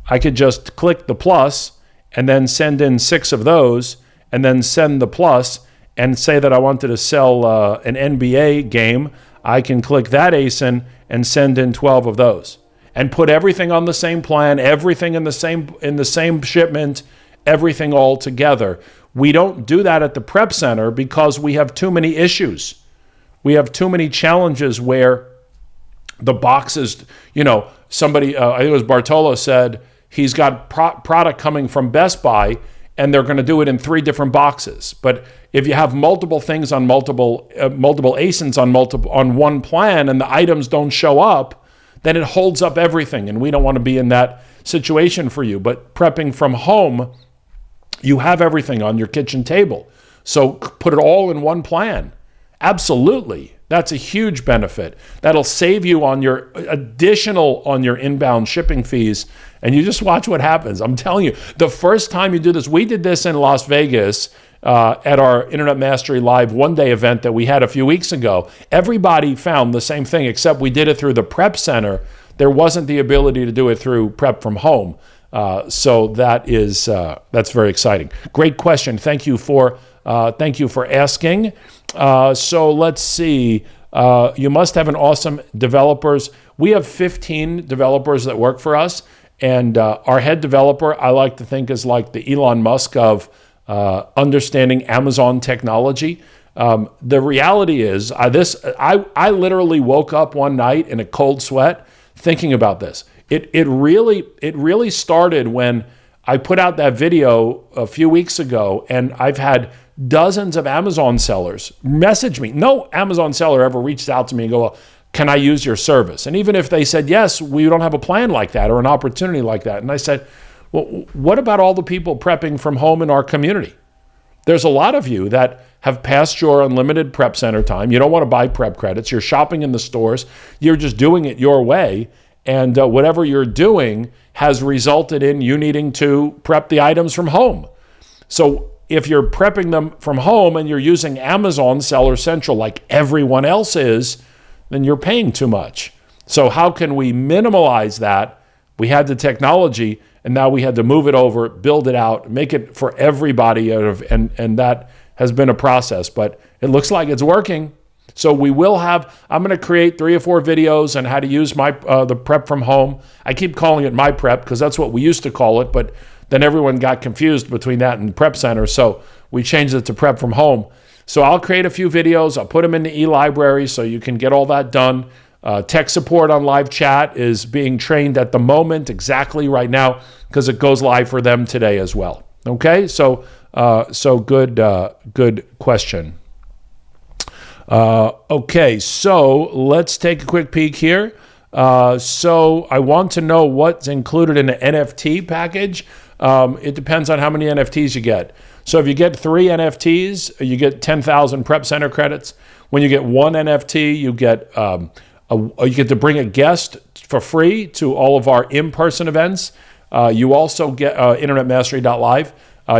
I could just click the plus and then send in 6 of those, and then send the plus and say that I wanted to sell an NBA game. I can click that ASIN and send in 12 of those, and put everything on the same plan, everything in the same shipment, everything all together. We don't do that at the prep center because we have too many issues. We have too many challenges where the boxes, somebody, I think it was Bartolo, said he's got product coming from Best Buy and they're going to do it in 3 different boxes. But if you have multiple things on multiple ASINs on one plan and the items don't show up, then it holds up everything. And we don't want to be in that situation for you. But prepping from home, you have everything on your kitchen table. So put it all in one plan. Absolutely. That's a huge benefit. That'll save you on your inbound shipping fees. And you just watch what happens. I'm telling you, the first time you do this, we did this in Las Vegas at our Internet Mastery Live one-day event that we had a few weeks ago. Everybody found the same thing, except we did it through the prep center. There wasn't the ability to do it through prep from home. So that's very exciting. Great question. Thank you for asking. So let's see. You must have an awesome developers. We have 15 developers that work for us, and our head developer, I like to think, is like the Elon Musk of understanding Amazon technology. The reality is, I literally woke up one night in a cold sweat thinking about this. It really started when I put out that video a few weeks ago, and I've had dozens of Amazon sellers message me. No Amazon seller ever reached out to me and go, well, can I use your service? And even if they said, yes, we don't have a plan like that or an opportunity like that. And I said, well, what about all the people prepping from home in our community? There's a lot of you that have passed your unlimited prep center time. You don't want to buy prep credits. You're shopping in the stores. You're just doing it your way. And whatever you're doing has resulted in you needing to prep the items from home. So if you're prepping them from home and you're using Amazon Seller Central like everyone else is, then you're paying too much. So how can we minimize that? We had the technology, and now we had to move it over, build it out, make it for everybody, and that has been a process. But it looks like it's working. So we will have, I'm going to create 3 or 4 videos on how to use the prep from home. I keep calling it my prep because that's what we used to call it, but then everyone got confused between that and prep center. So we changed it to prep from home. So I'll create a few videos. I'll put them in the e-library so you can get all that done. Tech support on live chat is being trained at the moment, exactly right now, because it goes live for them today as well. Okay, so good question. Okay, so let's take a quick peek here. So I want to know what's included in the NFT package. It depends on how many NFTs you get. So if you get 3 NFTs, you get 10,000 Prep Center credits. When you get 1 NFT, you get to bring a guest for free to all of our in-person events. You also get internetmastery.live.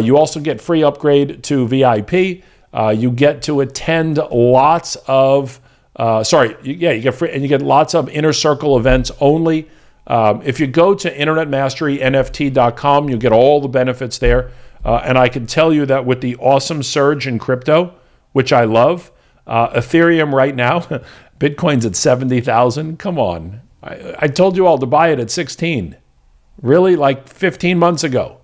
You also get free upgrade to VIP. You get to attend lots of you get free, and you get lots of inner circle events only. If you go to internetmasterynft.com, you get all the benefits there. And I can tell you that with the awesome surge in crypto, which I love, Ethereum right now, Bitcoin's at 70,000. Come on. I told you all to buy it at 16. Really? Like 15 months ago.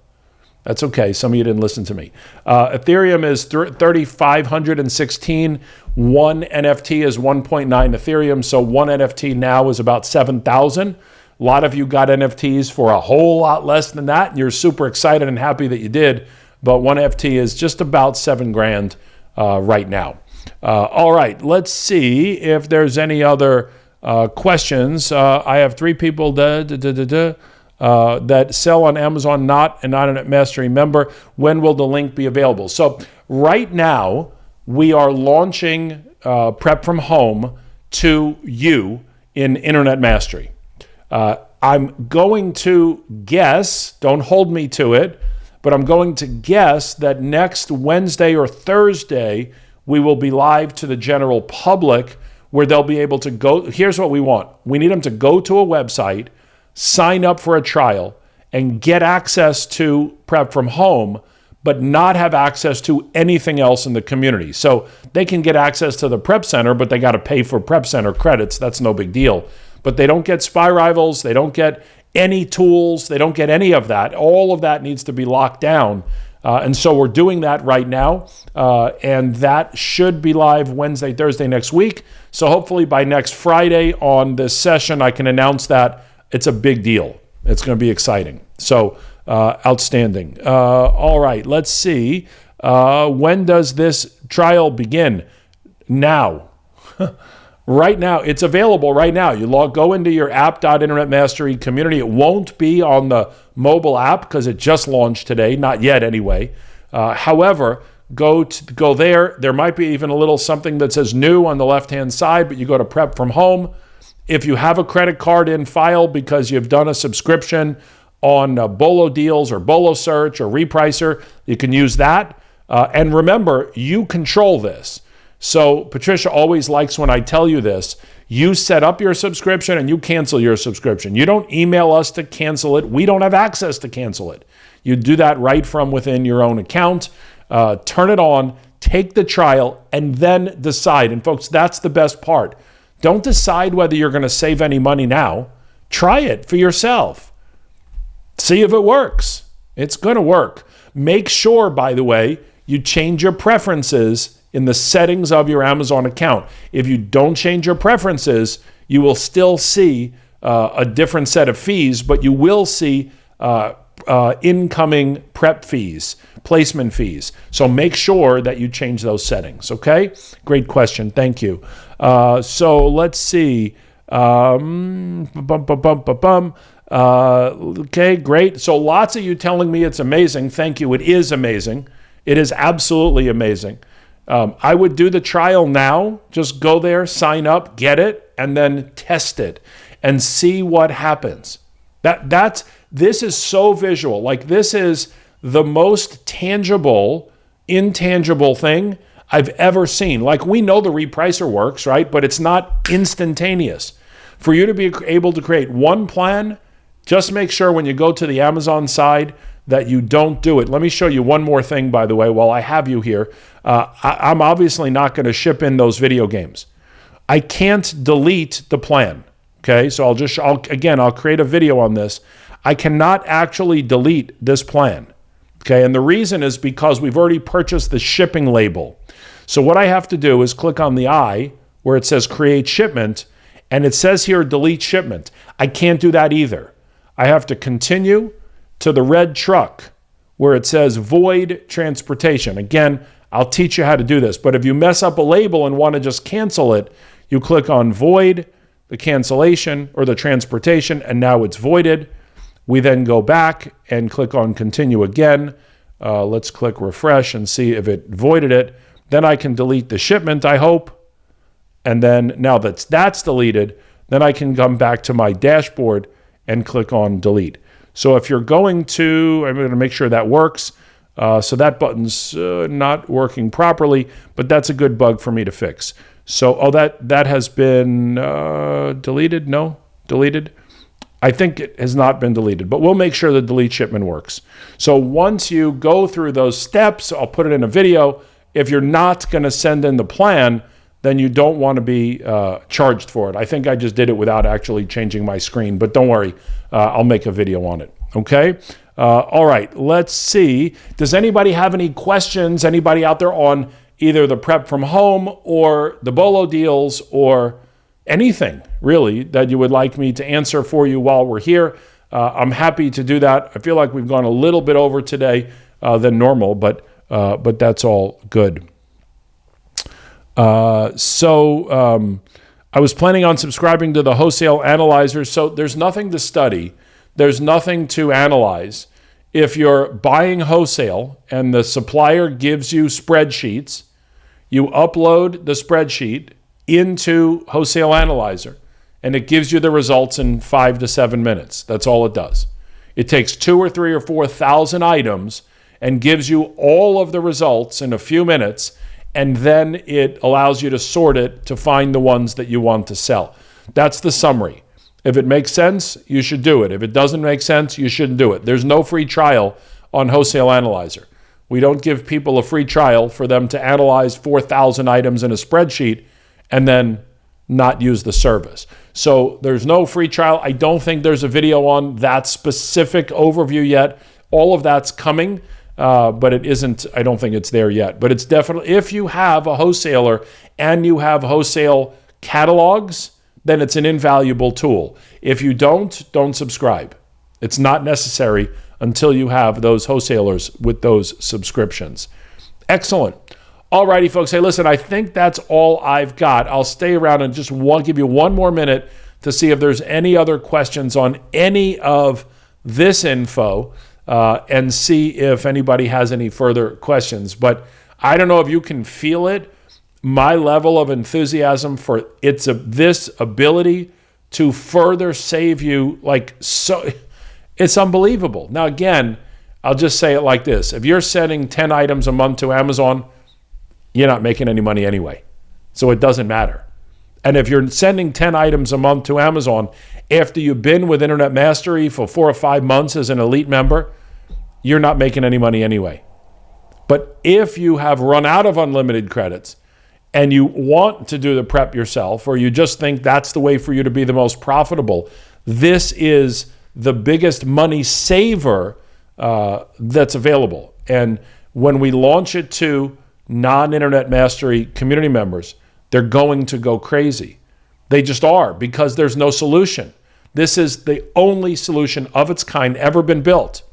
That's okay. Some of you didn't listen to me. Ethereum is 3,516. One NFT is 1.9 Ethereum. So one NFT now is about 7,000. A lot of you got NFTs for a whole lot less than that. And you're super excited and happy that you did. But one NFT is just about $7,000 right now. All right. Let's see if there's any other questions. I have 3 people that sell on Amazon, not an Internet Mastery member. When will the link be available? So right now, we are launching Prep from Home to you in Internet Mastery. I'm going to guess, don't hold me to it, but I'm going to guess that next Wednesday or Thursday, we will be live to the general public where they'll be able to go. Here's what we want. We need them to go to a website, sign up for a trial, and get access to Prep from Home, but not have access to anything else in the community. So they can get access to the Prep Center, but they got to pay for Prep Center credits. That's no big deal. But they don't get Spy Rivals. They don't get any tools. They don't get any of that. All of that needs to be locked down. And so we're doing that right now. And that should be live Wednesday, Thursday next week. So hopefully by next Friday on this session, I can announce that it's a big deal. It's going to be exciting. So outstanding. All right, let's see. When does this trial begin? Now. Right now. It's available right now. You go into your app.Internet Mastery community. It won't be on the mobile app because it just launched today. Not yet anyway. However, go there. There might be even a little something that says new on the left-hand side, but you go to Prep from Home. If you have a credit card in file because you've done a subscription on Bolo Deals or Bolo Search or Repricer, you can use that. And remember, you control this. So Patricia always likes when I tell you this. You set up your subscription and you cancel your subscription. You don't email us to cancel it. We don't have access to cancel it. You do that right from within your own account. Turn it on, take the trial, and then decide. And folks, that's the best part. Don't decide whether you're going to save any money now. Try it for yourself. See if it works. It's going to work. Make sure, by the way, you change your preferences in the settings of your Amazon account. If you don't change your preferences, you will still see a different set of fees, but you will see incoming prep fees, placement fees. So make sure that you change those settings, okay? Great question. Thank you. So let's see. Okay, great. So lots of you telling me it's amazing. Thank you. It is amazing. It is absolutely amazing. I would do the trial now. Just go there, sign up, get it, and then test it and see what happens. This is so visual. Like, this is the most tangible, intangible thing I've ever seen. Like, we know the Repricer works, right? But it's not instantaneous. For you to be able to create one plan, just make sure when you go to the Amazon side that you don't do it. Let me show you one more thing, by the way, while I have you here. I'm obviously not going to ship in those video games. I can't delete the plan, okay? So I'll create a video on this. I cannot actually delete this plan, okay? And the reason is because we've already purchased the shipping label. So what I have to do is click on the I where it says create shipment, and it says here delete shipment. I can't do that either. I have to continue to the red truck where it says void transportation. Again, I'll teach you how to do this, but if you mess up a label and want to just cancel it, you click on void, the cancellation or the transportation, and now it's voided. We then go back and click on continue again. Let's click refresh and see if it voided it. Then I can delete the shipment, I hope. And then now that's deleted, then I can come back to my dashboard and click on delete. So if you're going to, I'm going to make sure that works. So that button's not working properly, but that's a good bug for me to fix. So, that has been deleted? No? Deleted? I think it has not been deleted, but we'll make sure the delete shipment works. So once you go through those steps, I'll put it in a video. If you're not going to send in the plan, then you don't want to be charged for it. I think I just did it without actually changing my screen, but don't worry, I'll make a video on it, okay? All right, let's see. Does anybody have any questions? Anybody out there on either the prep from home or the Bolo deals or anything, really, that you would like me to answer for you while we're here? I'm happy to do that. I feel like we've gone a little bit over today than normal, but that's all good. I was planning on subscribing to the wholesale analyzer, so there's nothing to study. There's nothing to analyze. If you're buying wholesale and the supplier gives you spreadsheets, you upload the spreadsheet into Wholesale Analyzer, and it gives you the results in 5 to 7 minutes. That's all it does. It takes 2,000 or 3,000 or 4,000 items and gives you all of the results in a few minutes, and then it allows you to sort it to find the ones that you want to sell. That's the summary. If it makes sense, you should do it. If it doesn't make sense, you shouldn't do it. There's no free trial on Wholesale Analyzer. We don't give people a free trial for them to analyze 4,000 items in a spreadsheet and then not use the service. So there's no free trial. I don't think there's a video on that specific overview yet. All of that's coming, but it isn't, I don't think it's there yet. But it's definitely, if you have a wholesaler and you have wholesale catalogs, then it's an invaluable tool. If you don't subscribe. It's not necessary until you have those wholesalers with those subscriptions. Excellent. All righty, folks. Hey, listen, I think that's all I've got. I'll stay around and just give you one more minute to see if there's any other questions on any of this info and see if anybody has any further questions. But I don't know if you can feel it, my level of enthusiasm for this ability to further save you, it's unbelievable. Now, again, I'll just say it like this. If you're sending 10 items a month to Amazon, you're not making any money anyway. So it doesn't matter. And if you're sending 10 items a month to Amazon after you've been with Internet Mastery for 4 or 5 months as an elite member, you're not making any money anyway. But if you have run out of unlimited credits and you want to do the prep yourself, or you just think that's the way for you to be the most profitable, this is the biggest money saver that's available. And when we launch it to non-Internet Mastery community members, they're going to go crazy. They just are, because there's no solution. This is the only solution of its kind ever been built.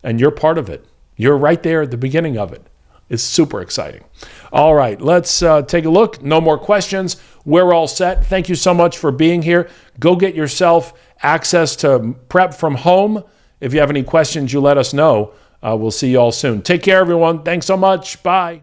And you're part of it. You're right there at the beginning of it. It's super exciting. All right, let's take a look. No more questions. We're all set. Thank you so much for being here. Go get yourself access to prep from home. If you have any questions, you let us know. We'll see you all soon. Take care, everyone. Thanks so much. Bye.